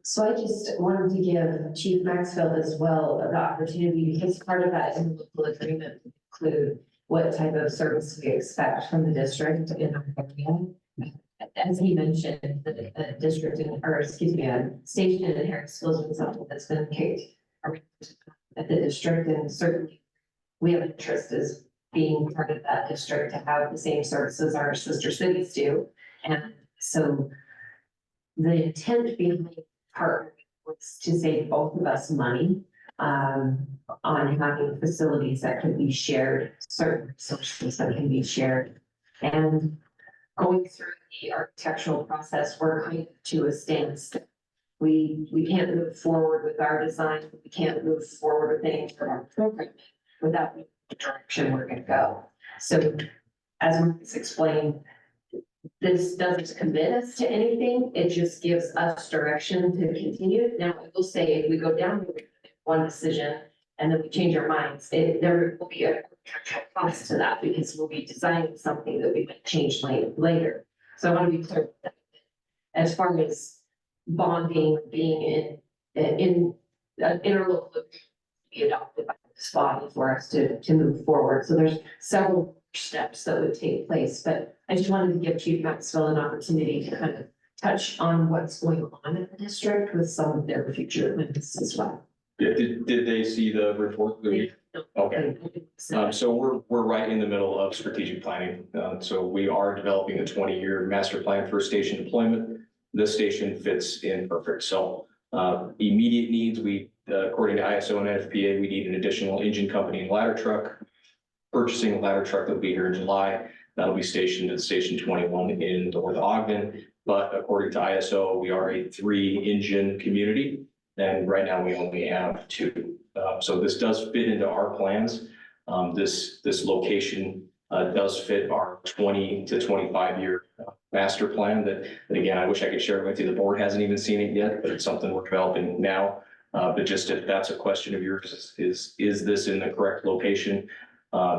So I just wanted to give Chief Maxfield as well the opportunity, because part of that interlocal agreement would include what type of service we expect from the district in our area. As he mentioned, the district a station in Harrisville has been something that's been kicked around at the district, and certainly we have interest as being part of that district to have the same services our sister cities do. And so the intent behind part was to save both of us money on having facilities that can be shared, certain resources that can be shared. And going through the architectural process, we're kind of to a standstill. We can't move forward with our design. We can't move forward with anything from our program without the direction we're going to go. So as Marcus explained, this doesn't commit us to anything. It just gives us direction to continue. Now, I will say, if we go down one decision and then we change our minds, there will be a cost to that, because we'll be designing something that we might change later. So I want to be clear with that. As far as bonding being in interlocal to be adopted by this body for us to move forward. So there's several steps that would take place, but I just wanted to give Chief Maxwell an opportunity to kind of touch on what's going on in the district with some of their future amendments as well. Yeah, did they see the report? Okay. So we're right in the middle of strategic planning. So we are developing a 20-year master plan for station deployment. This station fits in perfect. So immediate needs, according to ISO and NFPA, we need an additional engine company and ladder truck. Purchasing a ladder truck that'll be here in July. That'll be stationed at Station 21 in North Ogden. But according to ISO, we are a 3-engine community. And right now we only have 2. So this does fit into our plans. This location does fit our 20 to 25 year master plan that again, I wish I could share it with you. The board hasn't even seen it yet, but it's something we're developing now. But just if that's a question of yours, is this in the correct location?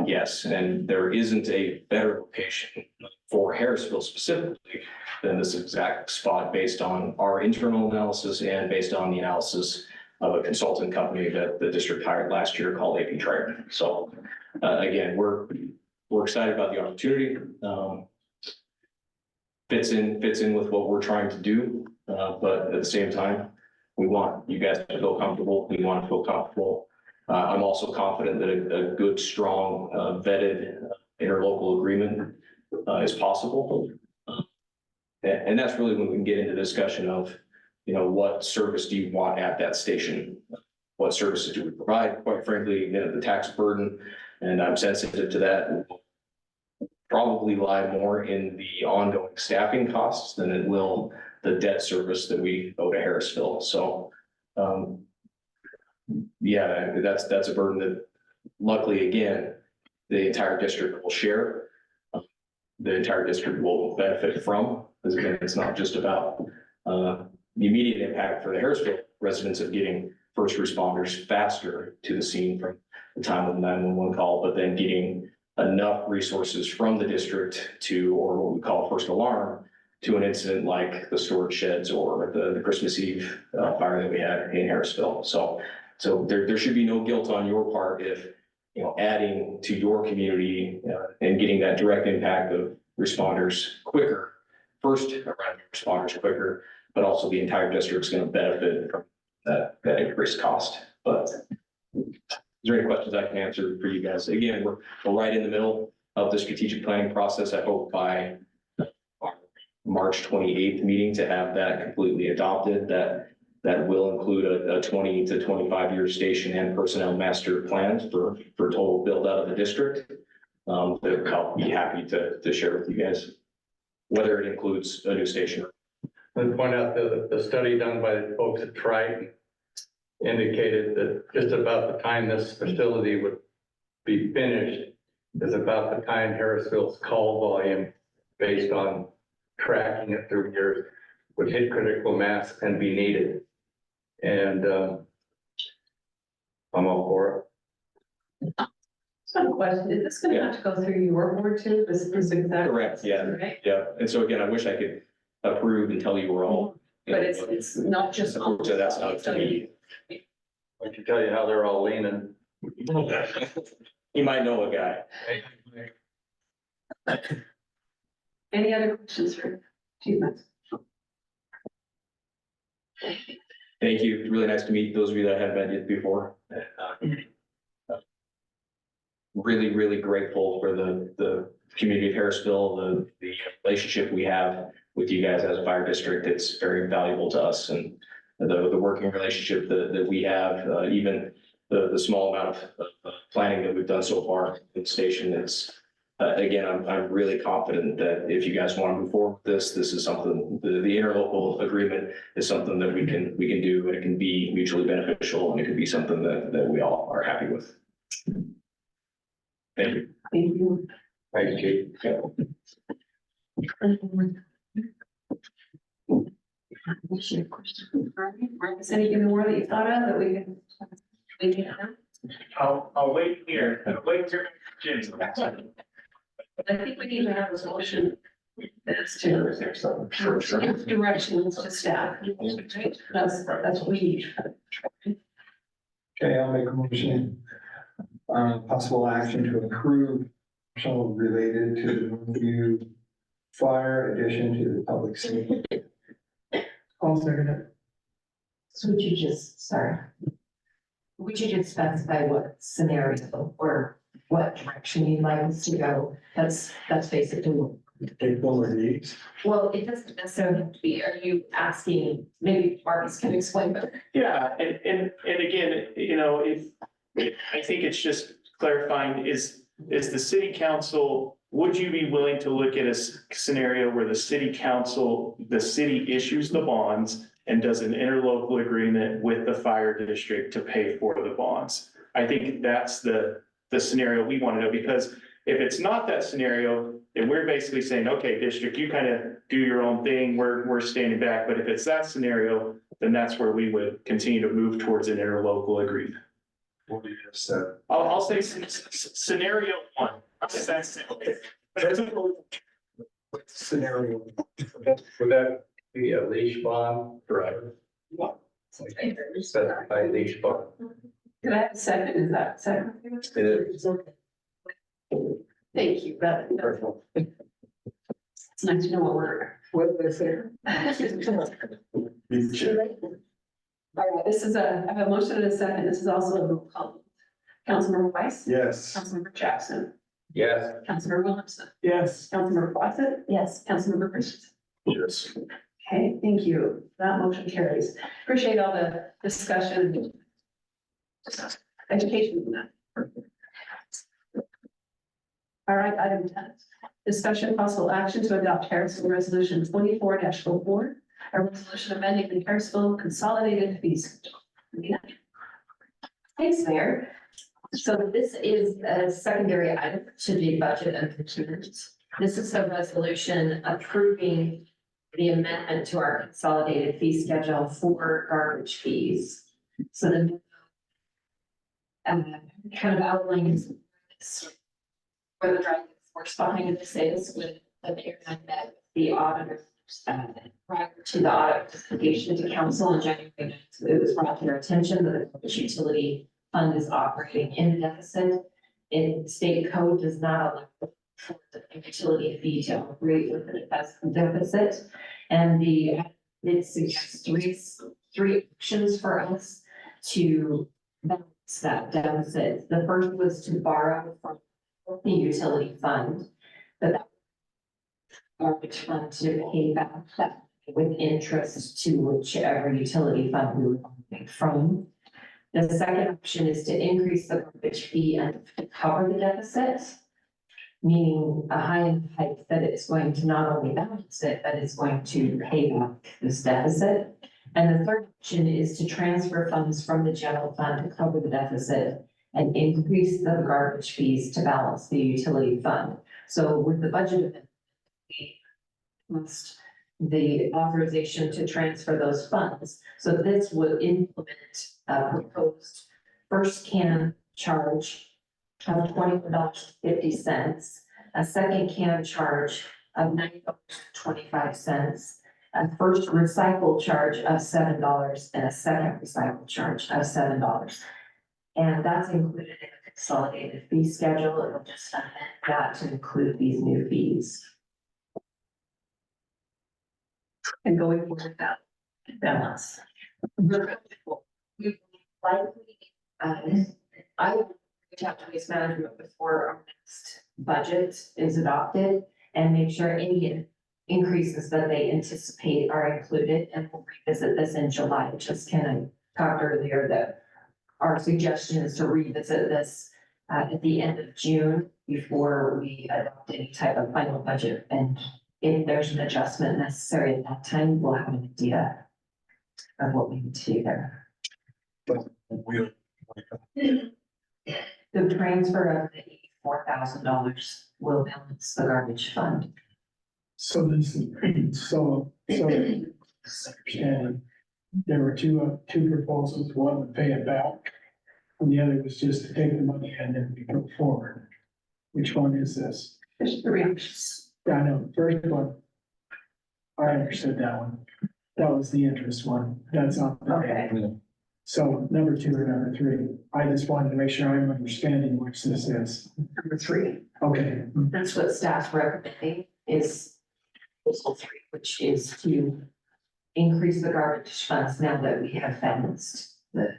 Yes, and there isn't a better location for Harrisville specifically than this exact spot based on our internal analysis and based on the analysis of a consultant company that the district hired last year called AP Triton. So, again, we're excited about the opportunity. Fits in with what we're trying to do, but at the same time, we want you guys to feel comfortable. We want to feel comfortable. I'm also confident that a good, strong, vetted interlocal agreement is possible. And that's really when we can get into discussion of, what service do you want at that station? What services do we provide? Quite frankly, the tax burden, and I'm sensitive to that, will probably lie more in the ongoing staffing costs than it will the debt service that we owe to Harrisville. So, yeah, that's a burden that luckily, again, the entire district will share. The entire district will benefit from, because again, it's not just about the immediate impact for the Harrisville residents of getting first responders faster to the scene from the time of the 911 call, but then getting enough resources from the district to, or what we call first alarm, to an incident like the storage sheds or the Christmas Eve fire that we had in Harrisville. So there should be no guilt on your part if, adding to your community and getting that direct impact of responders quicker, first around responders quicker, but also the entire district's going to benefit from that increased cost. But is there any questions I can answer for you guys? Again, we're right in the middle of the strategic planning process. I hope by our March 28th meeting to have that completely adopted. That will include a 20 to 25 year station and personnel master plans for total build out of the district. That I'll be happy to share with you guys, whether it includes a new station. Let's point out the study done by the folks at Triton indicated that just about the time this facility would be finished is about the time Harrisville's call volume, based on tracking it through years, would hit critical mass and be needed. And I'm all for it. So a question, is this gonna have to go through your board too? This is exactly. Correct, yeah. Right? Yeah, and so again, I wish I could approve and tell you we're all. But it's not just. Unfortunately, that's not up to me. I can tell you how they're all leaning. You might know a guy. Any other questions for Chief Metz? Thank you. Really nice to meet those of you that I haven't met yet before. Really, really grateful for the community of Harrisville, the relationship we have with you guys as a fire district. It's very valuable to us, and the working relationship that we have, even the small amount of planning that we've done so far at the station. It's again, I'm really confident that if you guys want to move forward with this is something, the interlocal agreement is something that we can do, and it can be mutually beneficial, and it can be something that we all are happy with. Thank you. Thank you. Thanks, Chief. Is anything more that you thought of that we can? I'll wait here. I'll wait here, Jennie. I think we need to have a solution. That's to give directions to staff. That's what we need. Okay, I'll make a motion. Possible action to approve some related to the review fire addition to the public safety. I'll second it. So would you just specify what scenario or what direction you'd like us to go? That's basically. Take one of these. Well, it doesn't necessarily have to be. Are you asking, maybe Marcus can explain better? Yeah, and again, I think it's just clarifying, is the city council, would you be willing to look at a scenario where the city issues the bonds and does an interlocal agreement with the fire district to pay for the bonds? I think that's the scenario we want to know, because if it's not that scenario, then we're basically saying, okay, district, you kind of do your own thing, we're standing back. But if it's that scenario, then that's where we would continue to move towards an interlocal agreement. What do you just said? I'll say scenario one. That's okay. Scenario. Would that be a leash bond? Right. Specify each fund. Could I have a second? Is that second? Thank you, it's nice to know what did I say? All right, this is I have a motion and a second. This is also a roll call. Councilmember Weiss. Yes. Councilmember Jackson. Yes. Councilmember Williamson. Yes. Councilmember Fawcett. Yes. Councilmember Christensen. Yes. Okay, thank you. That motion carries. Appreciate all the discussion. Education on that. All right, item 10. Discussion possible action to adopt Harrisville Resolution 24-04, a resolution amending the Harrisville Consolidated Fee Schedule. Thanks, Mayor. So this is a secondary item to the budget and procurement. This is a resolution approving the amendment to our consolidated fee schedule for garbage fees. So the kind of outlines where the driving force behind this is with the mayor and that the auditor prior to the audit presentation to council in January, it was brought to their attention that the garbage utility fund is operating in deficit. In state code does not allow for the utility fee to operate with a deficit. And it suggests three options for us to balance that deficit. The first was to borrow from the utility fund, but that garbage fund to pay back that with interest to whichever utility fund we were borrowing from. The second option is to increase the garbage fee and to cover the deficit, meaning a high enough height that it's going to not only balance it, but it's going to pay back this deficit. And the third option is to transfer funds from the general fund to cover the deficit and increase the garbage fees to balance the utility fund. So with the budget amendment, we must the authorization to transfer those funds. So this would implement a proposed first can charge of $21.50, a second can charge of $9.25, a first recycle charge of $7, and a second recycle charge of $7. And that's included in the consolidated fee schedule. It will just amend that to include these new fees. And going forward that balance. We likely, I will reach out to Weiss management before our next budget is adopted and make sure any increases that they anticipate are included, and we'll revisit this in July. Just kind of talked earlier that our suggestion is to revisit this at the end of June before we adopt any type of final budget. And if there's an adjustment necessary at that time, we'll have an idea of what we need to do there. The transfer of the $84,000 will balance the garbage fund. So this is, so understanding, there were two proposals, one would pay it back, and the other was just to take the money and then we go forward. Which one is this? There's three options. I know, first one. I understood that one. That was the interest one. That's not. Okay. So number 2 or number 3, I just wanted to make sure I'm understanding which this is. Number 3. Okay, That's what staff's recommending is proposal 3, which is to increase the garbage funds now that we have balanced the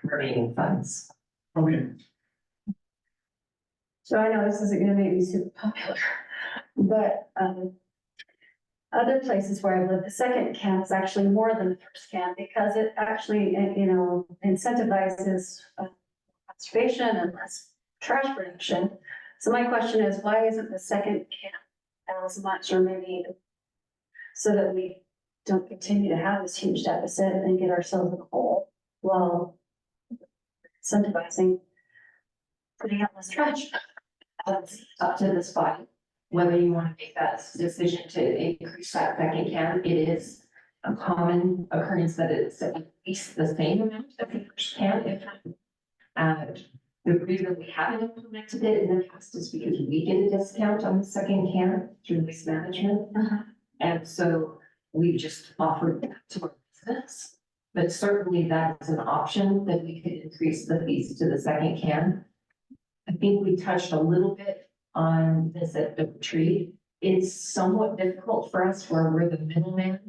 remaining funds. okay. So I know this isn't gonna make me super popular, but, other places where I live, the second can is actually more than the first can because it actually, incentivizes conservation and less trash production. So my question is, why isn't the second can as much, or maybe so that we don't continue to have this huge deficit and get ourselves in a hole while incentivizing putting out less trash? That's up to this body, whether you want to make that decision to increase that second can. It is a common occurrence that it's at least the same amount of the first can, if not. The reason we haven't implemented it in the past is because we get a discount on the second can through Weiss management. And so we just offered that to our adjustments. But certainly that is an option that we could increase the fees to the second can. I think we touched a little bit on this at the retreat. It's somewhat difficult for us where we're the middleman.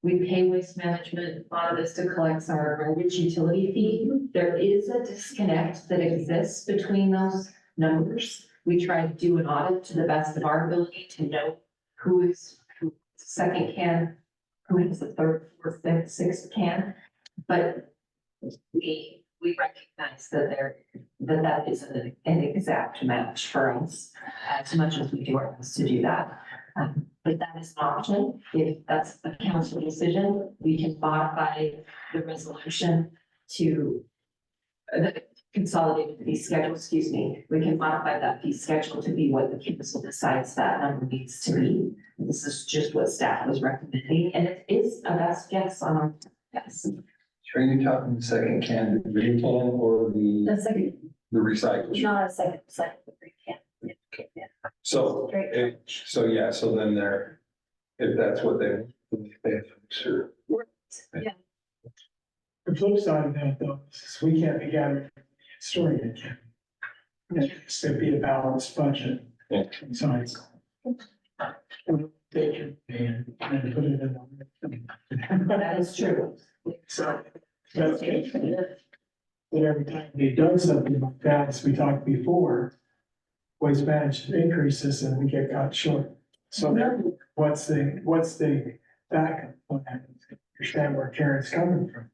We pay waste management, Monte Vista collects our garbage utility fee. There is a disconnect that exists between those numbers. We try to do an audit to the best of our ability to know who is second can, who is the third, fourth, fifth, sixth can. But we recognize that that isn't an exact match for us, as much as we do our best to do that. But that is an option. If that's a council decision, we can modify the resolution to the consolidated fee schedule, excuse me. We can modify that fee schedule to be what the council decides that number needs to be. This is just what staff was recommending, and it is a best guess on our, yes. Are you talking the second can, the green can, or The second, the recycle? not a second, the green can. Yeah. So, so then they're, if that's what they have, sure. Yeah. The flip side of that though, is we can't be gathering and storing it. Can we? It needs to be a balanced budget. Yeah. Besides. Take it and put it in. That is true. So, that's good. But every time we've done something like that, as we talked before, waste management increases and we get caught short. So then, what's the backup plan? Understand where Karen's coming from.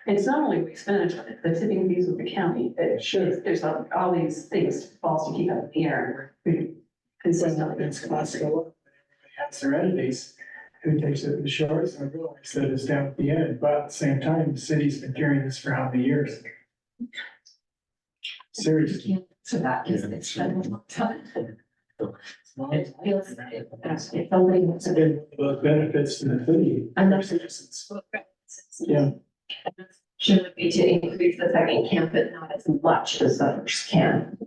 It's not only waste management, the tipping fees with the county, there's all these things, balls to keep up in the air, and we're pretty consistent. It's classical. Everybody has their entities who takes it to the shores and realize that it's down at the end, but at the same time, the city's been carrying this for how many years? Seriously. So that is, it's been a long time. It feels like it's something that's It's been both benefits to the city and their citizens. Yeah. Should it be to increase the second camp, but not as much as the first camp?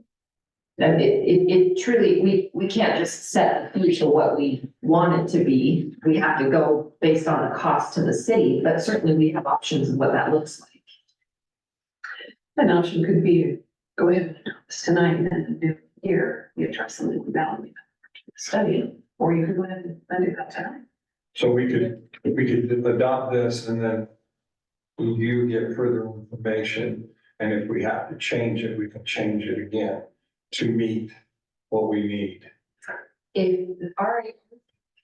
And it truly, we can't just set the fee to what we want it to be. We have to go based on the cost to the city, but certainly we have options of what that looks like. An option could be to go ahead and do this tonight and then the new year, you trust something we validate. Study, or you could go ahead and do that tonight. So we could adopt this and then you get further information. And if we have to change it, we can change it again to meet what we need. If our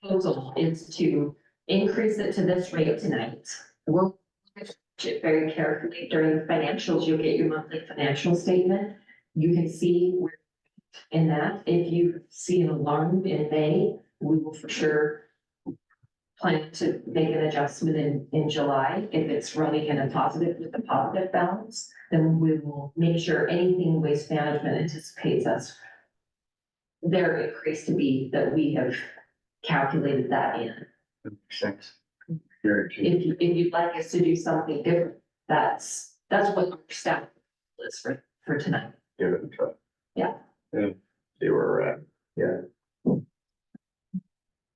proposal is to increase it to this rate tonight, we'll watch it very carefully during the financials. You'll get your monthly financial statement. You can see where in that. If you see an alarm in May, we will for sure plan to make an adjustment in July. If it's running in a positive with a positive balance, then we will make sure anything waste management anticipates us their increase to be that we have calculated that in. Thanks. If you'd like us to do something different, that's what our staff is for tonight. Give it a try. Yeah. And see where we're at. Yeah.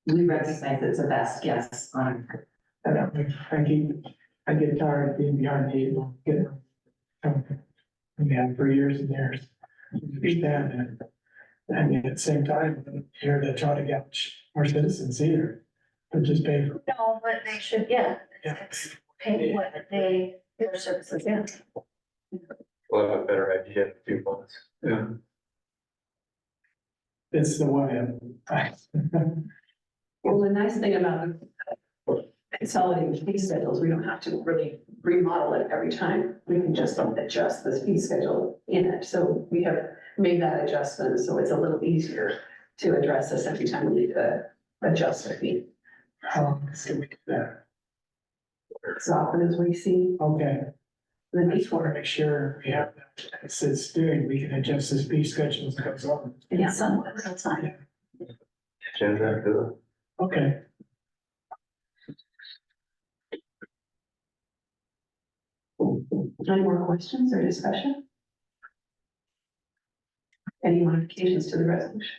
We recognize it's a best guess on. I get tired of being behind the eight ball, we have for years and years. Beat that and I mean, at the same time, I'm here to try to get more citizens either, but just pay for. No, but they should, yeah, it's pay what they, their services, yeah. We'll have a better idea in a few months. Yeah. It's the way. Well, the nice thing about the consolidated fee schedules, we don't have to really remodel it every time. We can just adjust the fee schedule in it. So we have made that adjustment, so it's a little easier to address this every time we need to adjust the fee. How long can we do that? As often as we see Okay, the I need just want for to make sure we have that, as it's doing, we can adjust this fee schedule as it goes on. it. Yeah. Somewhat real time. Change that to Okay. Any more questions or discussion? Any modifications to the resolution?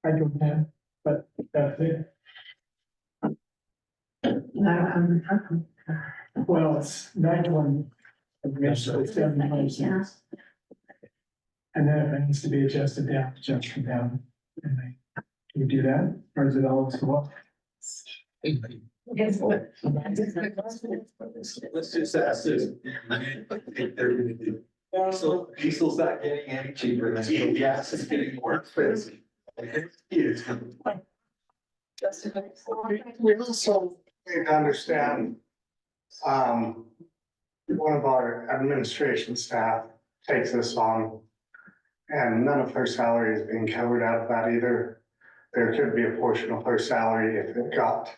I don't have, but that's it. Well, it's 91, eventually 75 cents. And then if it needs to be adjusted down, adjust it down. And can you do that, or is it always go up? Yes. Let's just ask this. Diesel's not getting any cheaper, natural gas is getting more expensive. We also need to understand, one of our administration staff takes this on. And none of her salary is being covered out of that either. There could be a portion of her salary if it got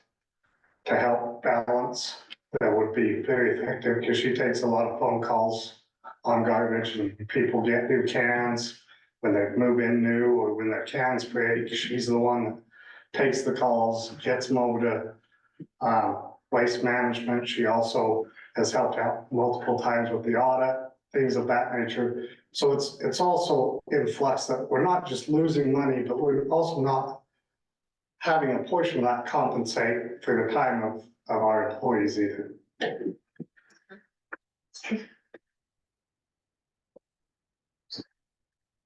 to help balance. That would be very effective because she takes a lot of phone calls on garbage and people get new cans when they move in new or when their cans break. She's the one that takes the calls, gets them over to waste management. She also has helped out multiple times with the audit, things of that nature. So it's also in flux that we're not just losing money, but we're also not having a portion of that compensate for the time of our employees either.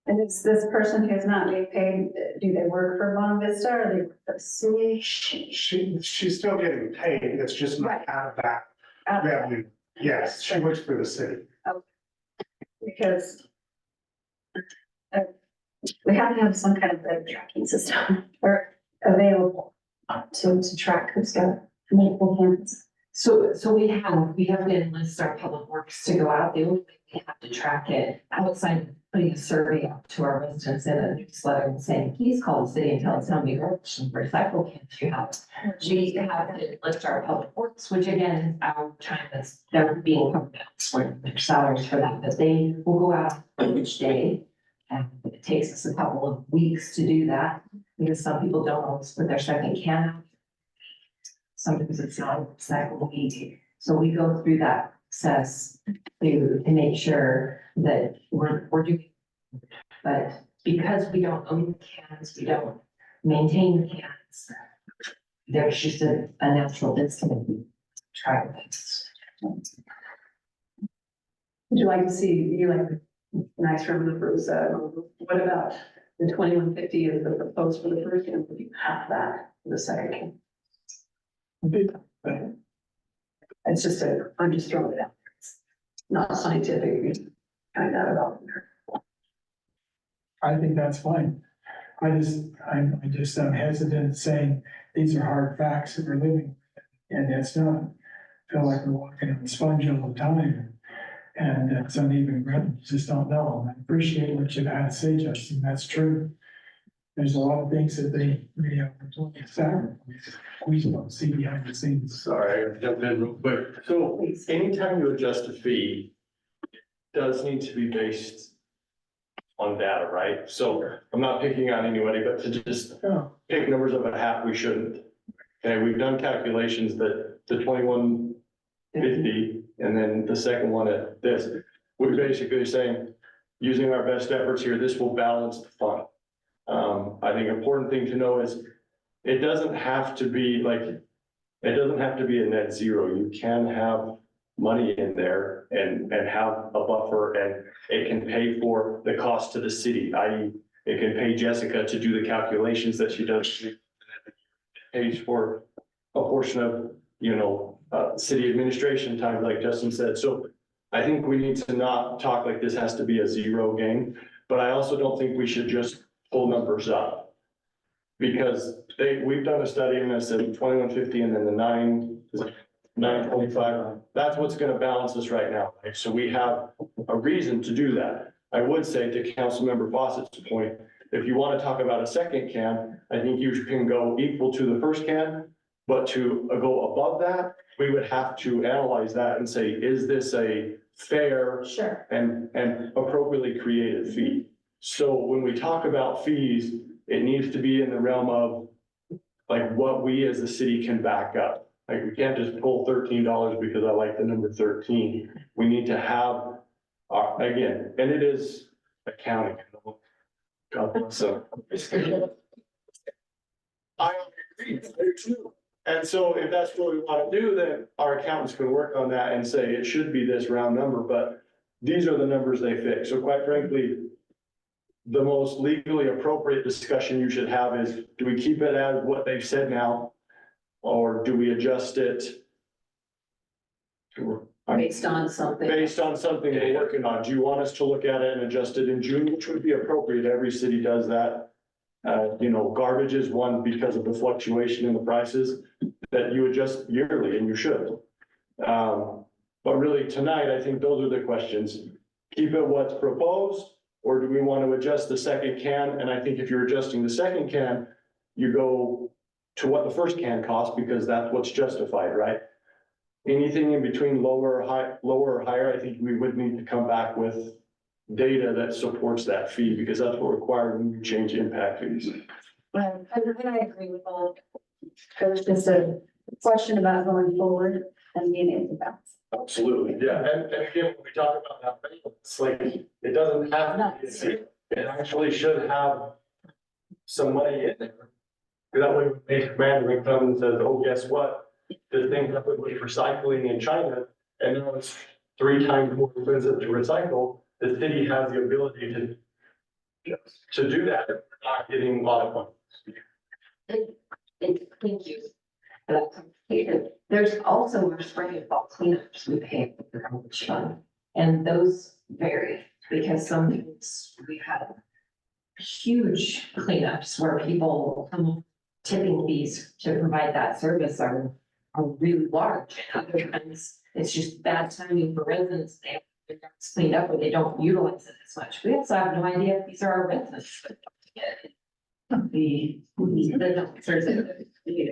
And is this person who's not being paid, do they work for Bonavista Vista or they work for the city? She's still getting paid, it's just not out of that Out of that? revenue. Yes, she works for the city. Because we have to have some kind of better tracking system or available to track who's got multiple campuses. So we have to enlist our public works to go out. The only way we have to track it outside of putting a survey out to our residents in a newsletter and saying, please call the city and tell us how many garbage and recycle cans you have. We have to enlist our public works, which again is our time that's they're being covered elsewhere, their salaries for that, but they will go out each day. And it takes us a couple of weeks to do that because some people don't always put their second can out. Sometimes it's not a recyclable week. So we go through that process to make sure that we're doing. But because we don't own the cans, we don't maintain the cans. There's just a natural disconnect. Try this. Would you like to see, you like the nice room the first, what about the 2150 is the proposed for the first and would you have that for the second? It's just I'm just throwing it out. It's not scientific, kind of about. I think that's fine. I'm hesitant saying these are hard facts that we're living. And it's not, I feel like we're walking on a sponge all the time. And it's uneven ground, you just don't know. I appreciate what you've had to say, Justin, that's true. There's a lot of things that they, we don't see behind the scenes. Sorry, I jumped in real quick. So anytime you adjust a fee, it does need to be based on data, right? So I'm not picking on anybody, but to just pick numbers of a hat, we shouldn't. Okay, we've done calculations that the 2150 and then the second one at this, we're basically saying, using our best efforts here, this will balance the fund. I think important thing to know is it doesn't have to be a net zero. You can have money in there and have a buffer and it can pay for the cost to the city, i.e. it can pay Jessica to do the calculations that she does. It pays for a portion of, city administration time, like Justin said. So I think we need to not talk like this has to be a zero game, but I also don't think we should just pull numbers up. Because we've done a study and it said 2150 and then the 925. That's what's going to balance us right now. Right? So we have a reason to do that. I would say to Councilmember Fawcett's point, if you want to talk about a second can, I think you can go equal to the first can, but to go above that, we would have to analyze that and say, is this a fair Sure. and appropriately created fee? So when we talk about fees, it needs to be in the realm of like what we as a city can back up. Like we can't just pull $13 because I like the number 13. We need to have, again, and it is accounting. God bless them. I agree, I do too. And so if that's what we want to do, then our accountants can work on that and say it should be this round number, but these are the numbers they fix. So quite frankly, the most legally appropriate discussion you should have is, do we keep it as what they've said now? Or do we adjust it? Based on something. Based on something they're working on. Do you want us to look at it and adjust it in June, which would be appropriate? Every city does that. Garbage is one because of the fluctuation in the prices that you adjust yearly, and you should. But really tonight, I think those are the questions. Keep it what's proposed, or do we want to adjust the second can? And I think if you're adjusting the second can, you go to what the first can cost, because that's what's justified, right? Anything in between lower or higher, I think we would need to come back with data that supports that fee, because that's what required when you change impact fees. And I agree with all. It was just a question about going forward and being able to balance. Absolutely, yeah, and again, when we talk about that, it's like, it doesn't have to be a secret. It actually should have some money in there. That way, when the commander comes and says, oh, guess what? The thing happened with recycling in China, and now it's 3 times more expensive to recycle. The city has the ability to do that, if we're not getting a lot of money. Thank you. There's also our spring and fall cleanups we pay for the garbage fund, and those vary because sometimes we have huge cleanups where people tipping fees to provide that service are really large. And other times it's just bad timing for residents. They have their yards cleaned up or they don't utilize it as much. We also have no idea if these are our residents. The dumpsters, we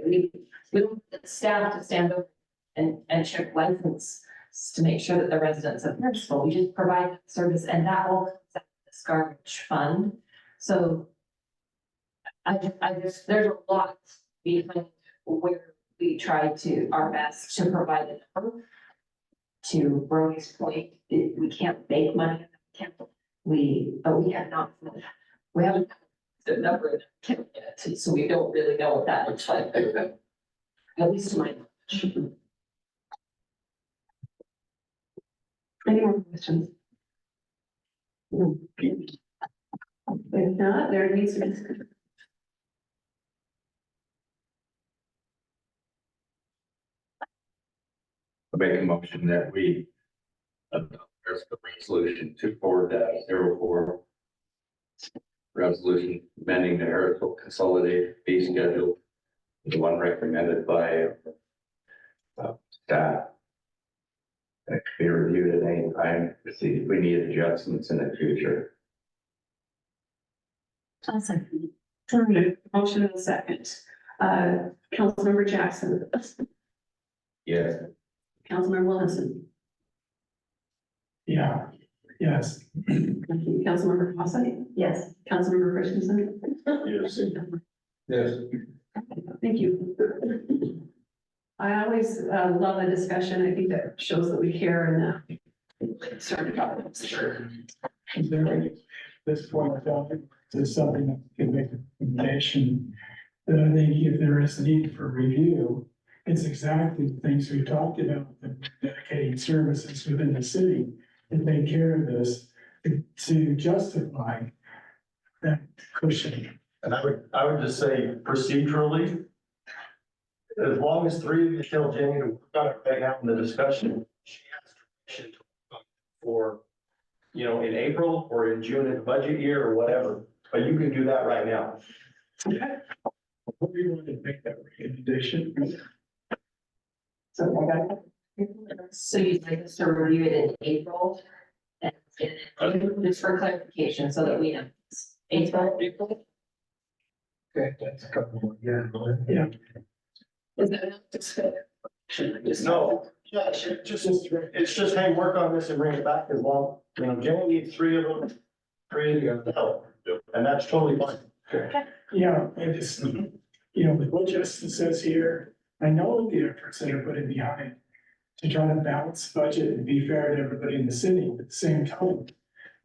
don't get staff to stand over and check license to make sure that the residents of Harrisville, we just provide that service, and that all comes out of this garbage fund. So I just, there's a lot behind where we try to our best to provide a number. To Bernie's point, we can't make money, but we haven't the number yet, so we don't really know what that looks like. At least to my knowledge. Any more questions? If not, there needs to be. I make a motion that we adopt the resolution 24-04. Resolution amending the Harrisville consolidated fee schedule, the one recommended by staff. That can be reviewed at any time to see if we need adjustments in the future. Awesome. Motion in a second. Councilmember Jackson. Yes. Councilmember Williamson. Yeah, yes. Thank you. Councilmember Fossey. Yes. Councilmember Christensen. Yes. Yes. Thank you. I always love the discussion. I think that shows that we care and concerned about it. Sure. Is there any, this point, I felt there's something that can make a recommendation that I think if there is a need for review, it's exactly the things we talked about, the dedicating services within the city to take care of this, to justify that cushion. And I would just say procedurally, as long as 3 of you tell Jenny to work on it right now in the discussion, she has permission to work on it for, in April or in June in the budget year or whatever, but you can do that right now. Okay. What do you want to make that recommendation? So you'd like us to review it in April? And just for clarification, so that we know. April? Okay, that's a couple more, yeah. Yeah. Is that enough to say? No, yeah, it's just, hey, work on this and bring it back as long, Jenny needs 3 of them, 3 of you to help, and that's totally fine. Yeah, I just, with what Justin says here, I know the efforts that are put in behind to try to balance budget and be fair to everybody in the city. At the same time,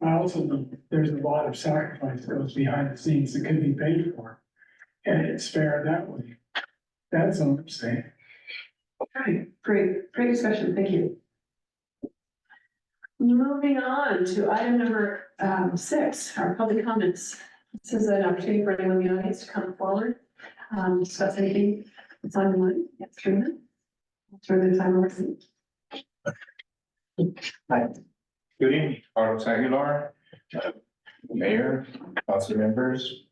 I also know there's a lot of sacrifice that goes behind the scenes that could be paid for. and it's fair that way. That's all I'm saying. All right, great discussion, thank you. Moving on to item number 6, our public comments. This is an opportunity for anyone in the audience to come forward, discuss anything that's on your mind. Yes, Trina. Turn the time over to you. Good evening, Carlos Aguilar, Mayor, council members,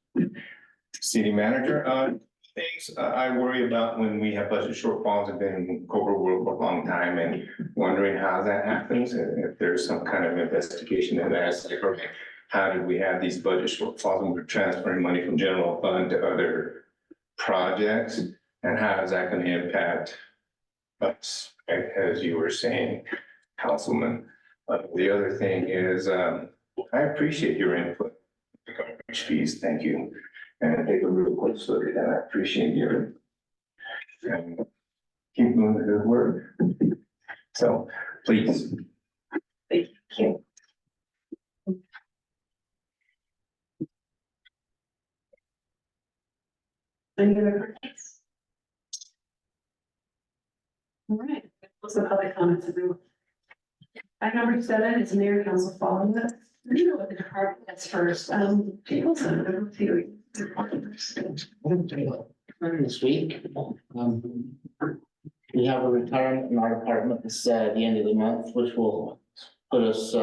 city manager. Things I worry about when we have budget shortfalls have been in corporate world for a long time and wondering how that happens. And if there's some kind of investigation in that, it's like, okay, how did we have these budget shortfalls when we're transferring money from general fund to other projects? And how is that going to impact us, as you were saying, Councilman? The other thing is, I appreciate your input. The garbage fees, thank you. And take a real close look at that. I appreciate your and keep doing the good work. So please. Thank you. Any other questions? All right, also public comments, everyone. Item number 7 is mayor council following up. We're gonna go with the department heads first. Jay Wilson, over to you. This week, we have a retirement in our department this, the end of the month, which will put us,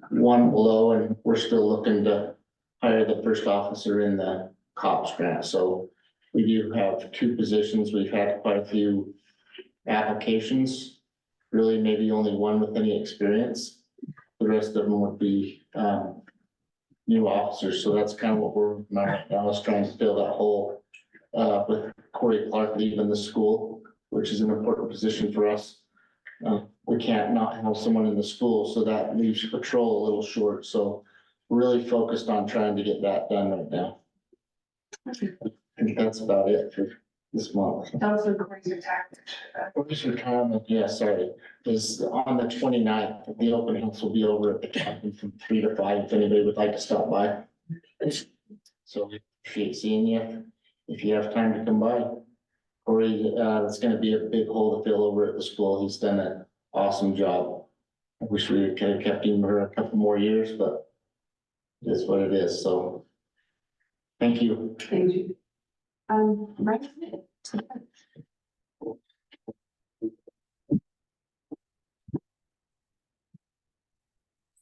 one below, and we're still looking to hire the first officer in the cops grant. So we do have 2 positions. We've had quite a few applications, really maybe only one with any experience. The rest of them would be, new officers, so that's kind of what we're working on right now, is trying to fill that hole with Corey Clark leaving the school, which is an important position for us. We can't not have someone in the school, so that leaves patrol a little short, so we're really focused on trying to get that done right now. I think that's about it for this month. Tell us what Corey's attacked. Corey's retirement, yeah, sorry, is on the 29th. The open house will be over at the cabin from 3 to 5, if anybody would like to stop by. So appreciate seeing you, if you have time to come by. Corey, it's gonna be a big hole to fill over at the school. He's done an awesome job. I wish we could have kept him for a couple more years, but it is what it is, so. Thank you. Thank you. Right.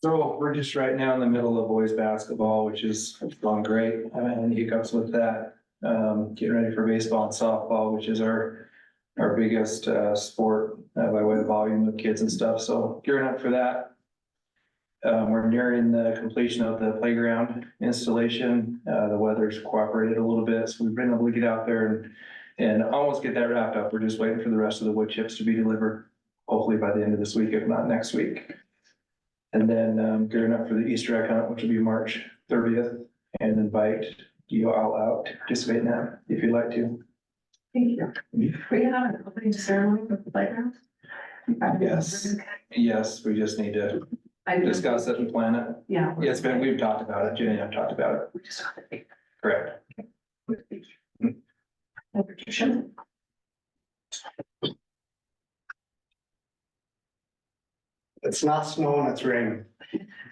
So we're just right now in the middle of boys basketball, which is going great. I haven't had any hiccups with that. Getting ready for baseball and softball, which is our biggest sport by way of volume of kids and stuff. So gearing up for that. We're nearing the completion of the playground installation. The weather's cooperated a little bit, so we've been able to get out there and almost get that wrapped up. We're just waiting for the rest of the wood chips to be delivered, hopefully by the end of this week, if not next week. And then gearing up for the Easter egg hunt, which will be March 30th, and invite you all out to participate in that if you'd like to. Thank you. We have an opening ceremony for the playground. Yes, we just need to discuss it and plan it. Yeah. Yeah, we've talked about it. Jenny and I've talked about it. We just want to. Correct. It's not snowing, it's raining.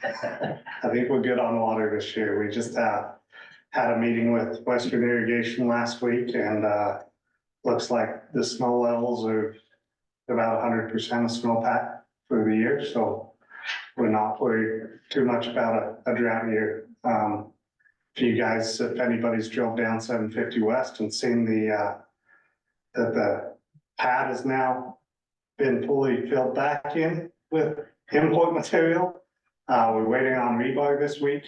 I think we're good on water this year. We just had a meeting with Western Irrigation last week, and looks like the snow levels are about 100% of snowpack for the year, so we're not worried too much about a drought year. If you guys, if anybody's drove down 750 West and seen that the pad has now been fully filled back in with import material. We're waiting on rebar this week.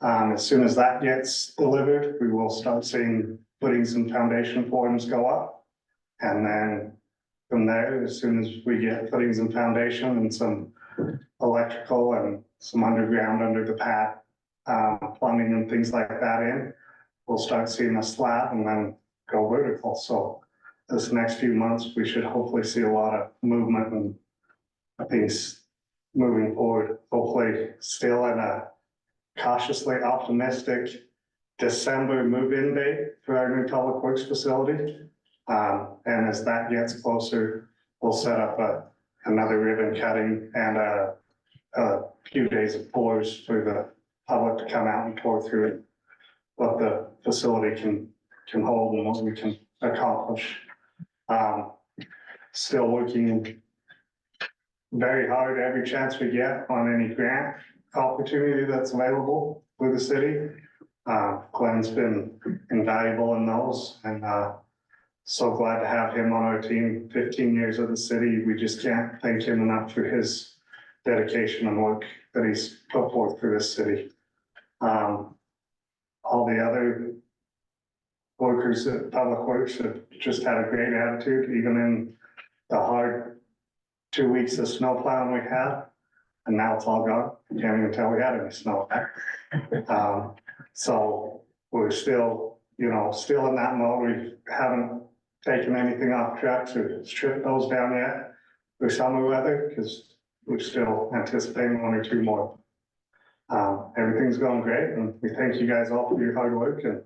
As soon as that gets delivered, we will start seeing footings and foundation forms go up. And then from there, as soon as we get footings and foundation and some electrical and some underground under the pad, plumbing and things like that in, we'll start seeing a slab and then go vertical. So this next few months, we should hopefully see a lot of movement and things moving forward, hopefully still in a cautiously optimistic December move-in date for our new public works facility. And as that gets closer, we'll set up another ribbon cutting and a few days of pours for the public to come out and pour through it, what the facility can hold and what we can accomplish. Still working very hard every chance we get on any grant opportunity that's available for the city. Glen's been invaluable in those, and so glad to have him on our team. 15 years of the city, we just can't thank him enough for his dedication and work that he's put forth for this city. All the other workers at Public Works have just had a great attitude, even in the hard 2 weeks of snow plowing we had. And now it's all gone. Can't even tell we had any snow back. So we're still, still in that mode. We haven't taken anything off trucks or stripped those down yet for summer weather, because we're still anticipating 1 or 2 more. Everything's going great, and we thank you guys all for your hard work, and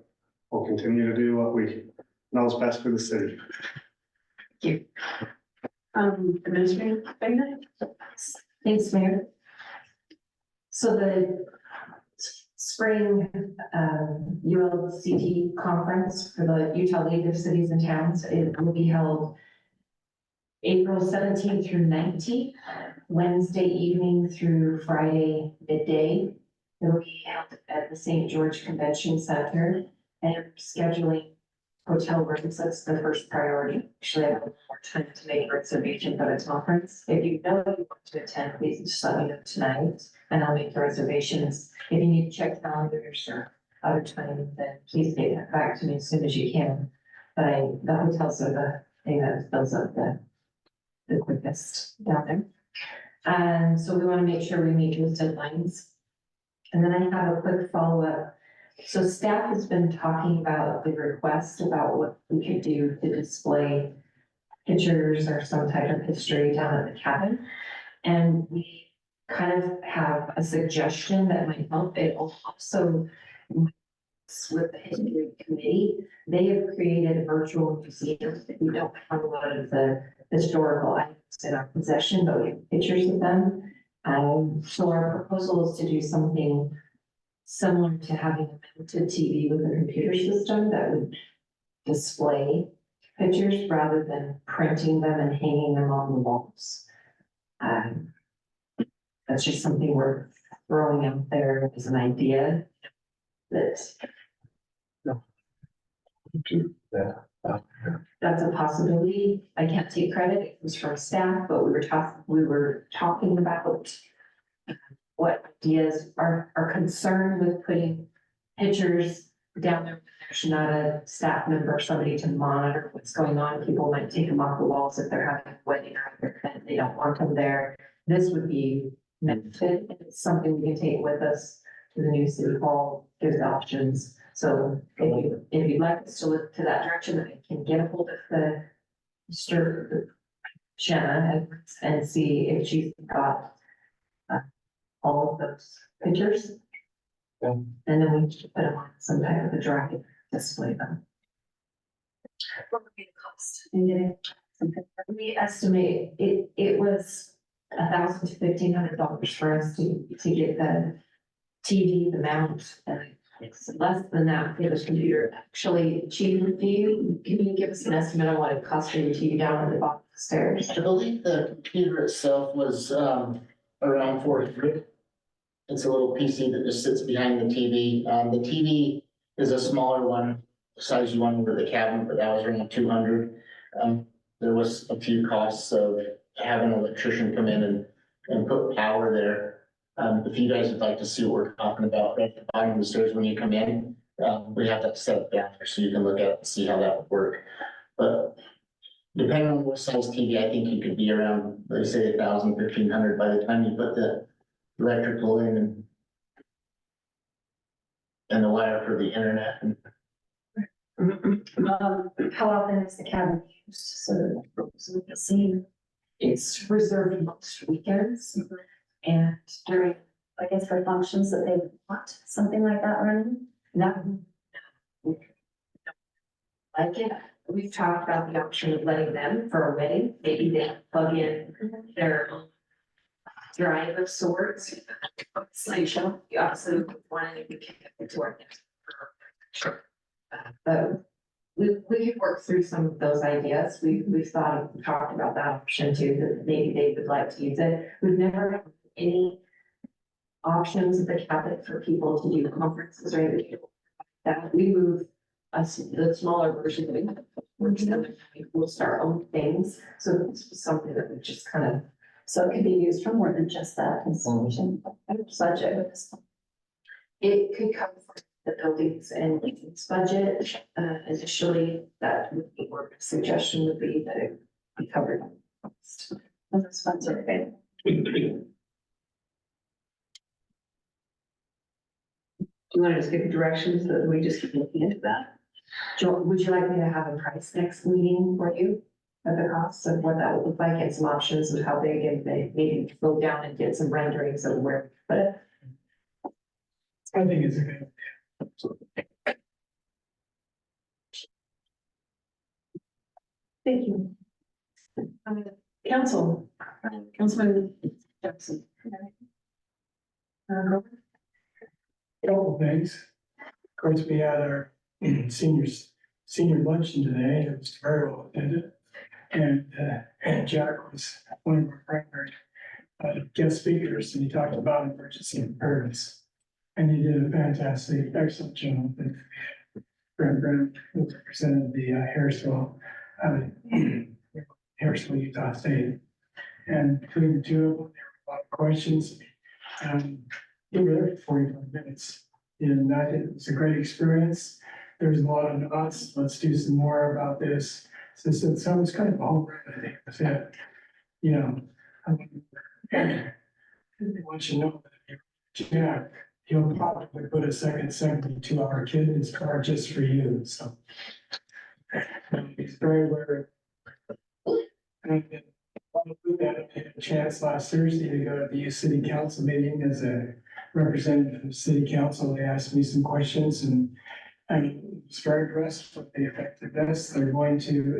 we'll continue to do what we know is best for the city. Thank you. Administrator Bennett? Thanks, Mayor. So the spring ULCT conference for the Utah League of Cities and Towns, it will be held April 17th through 19th, Wednesday evening through Friday midday. It will be held at the St. George Convention Center, and scheduling hotel rooms, that's the first priority. Actually, I have more time to make a reservation for the conference. If you know you want to attend, please just let me know tonight, and I'll make the reservations. If you need to check calendars or other time, then please get that back to me as soon as you can. But the hotels are the thing that fills up the quickest down there. And so we want to make sure we meet those deadlines. And then I have a quick follow-up. So staff has been talking about the request about what we could do to display pictures or some type of history down at the cabin. And we kind of have a suggestion that might help. It also, with the history committee, they have created a virtual museum. We don't have a lot of the historical items in our possession, but we have pictures of them. So our proposal is to do something similar to having a mounted TV with a computer system that would display pictures rather than printing them and hanging them on the walls. That's just something we're throwing out there as an idea that that's a possibility. I can't take credit, it was from staff, but we were talking about what ideas are concerned with putting pictures down there. When there's not a staff member, somebody to monitor what's going on. People might take them off the walls if they're having a wedding or other event, they don't want them there. This would be method. It's something we can take with us to the new city hall. There's options. So if you'd like us to look to that direction, I can get a hold of the Shanna and see if she's got all of those pictures. Yeah. And then we should put them on some type of a drive to display them. What would be the cost in getting something? We estimate it was $1,000 to $1,500 for us to get the TV, the mount, and it's less than that for the computer. Actually, Chief, can you give us an estimate on what it cost for your TV down at the bottom of the stairs? I believe the computer itself was around 400. It's a little PC that just sits behind the TV. The TV is a smaller one, size you want over the cabin, but that was around 200. There was a few costs of having an electrician come in and put power there. If you guys would like to see what we're talking about right at the bottom of the stairs when you come in, we have that set up down there so you can look at it and see how that would work. But depending on what size TV, I think you could be around, let's say 1,000, 1,500 by the time you put the electrical in and the wire for the internet. How often is the cabin used? So we can see. It's reserved most weekends and during, I guess for functions that they want, something like that running. that, like it. We've talked about the option of letting them for a wedding, maybe they plug in their own drive of sorts. Slideshow, you also wanted to kick it to our next. But we could work through some of those ideas. We've talked about that option too, that maybe they would like to use it. We've never had any options at the cabinet for people to do conferences or anything. That we move us, the smaller version of it, we're just gonna we'll start our own things. So it's something that we just kind of. So it could be used for more than just that installation budget with this. It could come from the buildings and maintenance budget, initially, that would be, or suggestion would be that it be covered. Those funds are available. Do you want to just give directions that we just keep looking into that? Would you like me to have a price next meeting for you? At the cost of what that would look like and some options of how big and maybe go down and get some renderings of where, but I think it's a good. Thank you. Council, Councilman Jackson. Couple things. Of course, we had our senior luncheon today. It was very well attended. And Jack was one of our primary guest speakers, and he talked about emergency preparedness. And he did a fantastic, excellent job. And Graham who represented the Harrisville, Utah State. And between the two of them, there were a lot of questions. We were there for 45 minutes. And I think it was a great experience. There's a lot of nods. Let's do some more about this. So it's kind of a home run, I think, that's it. You know, and once you know that Jack, he'll probably put a second 72-hour kid in his car just for you, so. He's very aware. And I had a chance last Thursday to go to the youth city council meeting as a representative of the city council. They asked me some questions and I was very impressed with the effectiveness. They're going to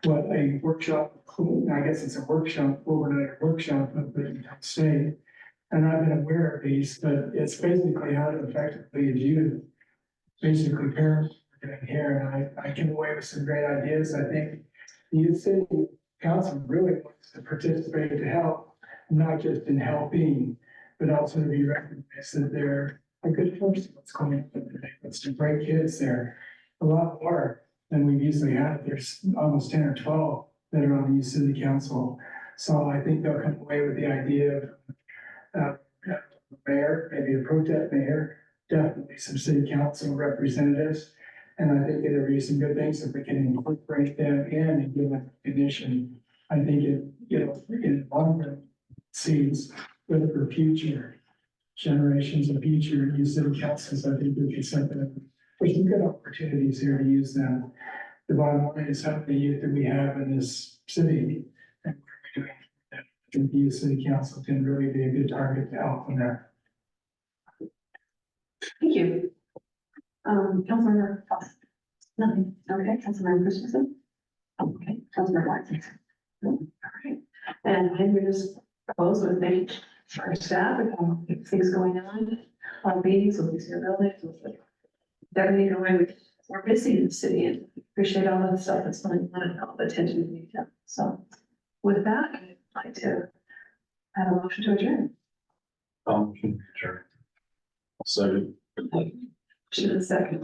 a workshop, I guess it's a workshop, overnight workshop up in Utah State. And I've been aware of these, but it's basically how to effectively view basically parents doing here. And I came away with some great ideas. I think the youth city council really wants to participate to help, not just in helping, but also to be recognized that they're a good force of what's going on today. It's to bring kids there a lot more than we've usually had. There's almost 10 or 12 that are on the youth city council. So I think they'll come away with the idea of mayor, maybe a pro tem mayor, definitely some city council representatives. And I think there'll be some good things if we can incorporate them in and give them recognition. I think in the long run, seeds for future generations of future youth city councils. I think we can set them. There's some good opportunities here to use them. The bottom line is how many youth that we have in this city, and what are we doing? I think the youth city council can really be a good target to help in there. Thank you. Councilmember Fox. Nothing. Okay, Councilmember Christensen. Okay, Councilmember Weiss. All right. And I'm going to just close with thank our staff and things going on meetings with these new buildings, with everything going. We're missing the city and appreciate all the stuff that's going on and all the attention we need to. So with that, I'd like to have a motion to adjourn. Sure. So. Motion and second.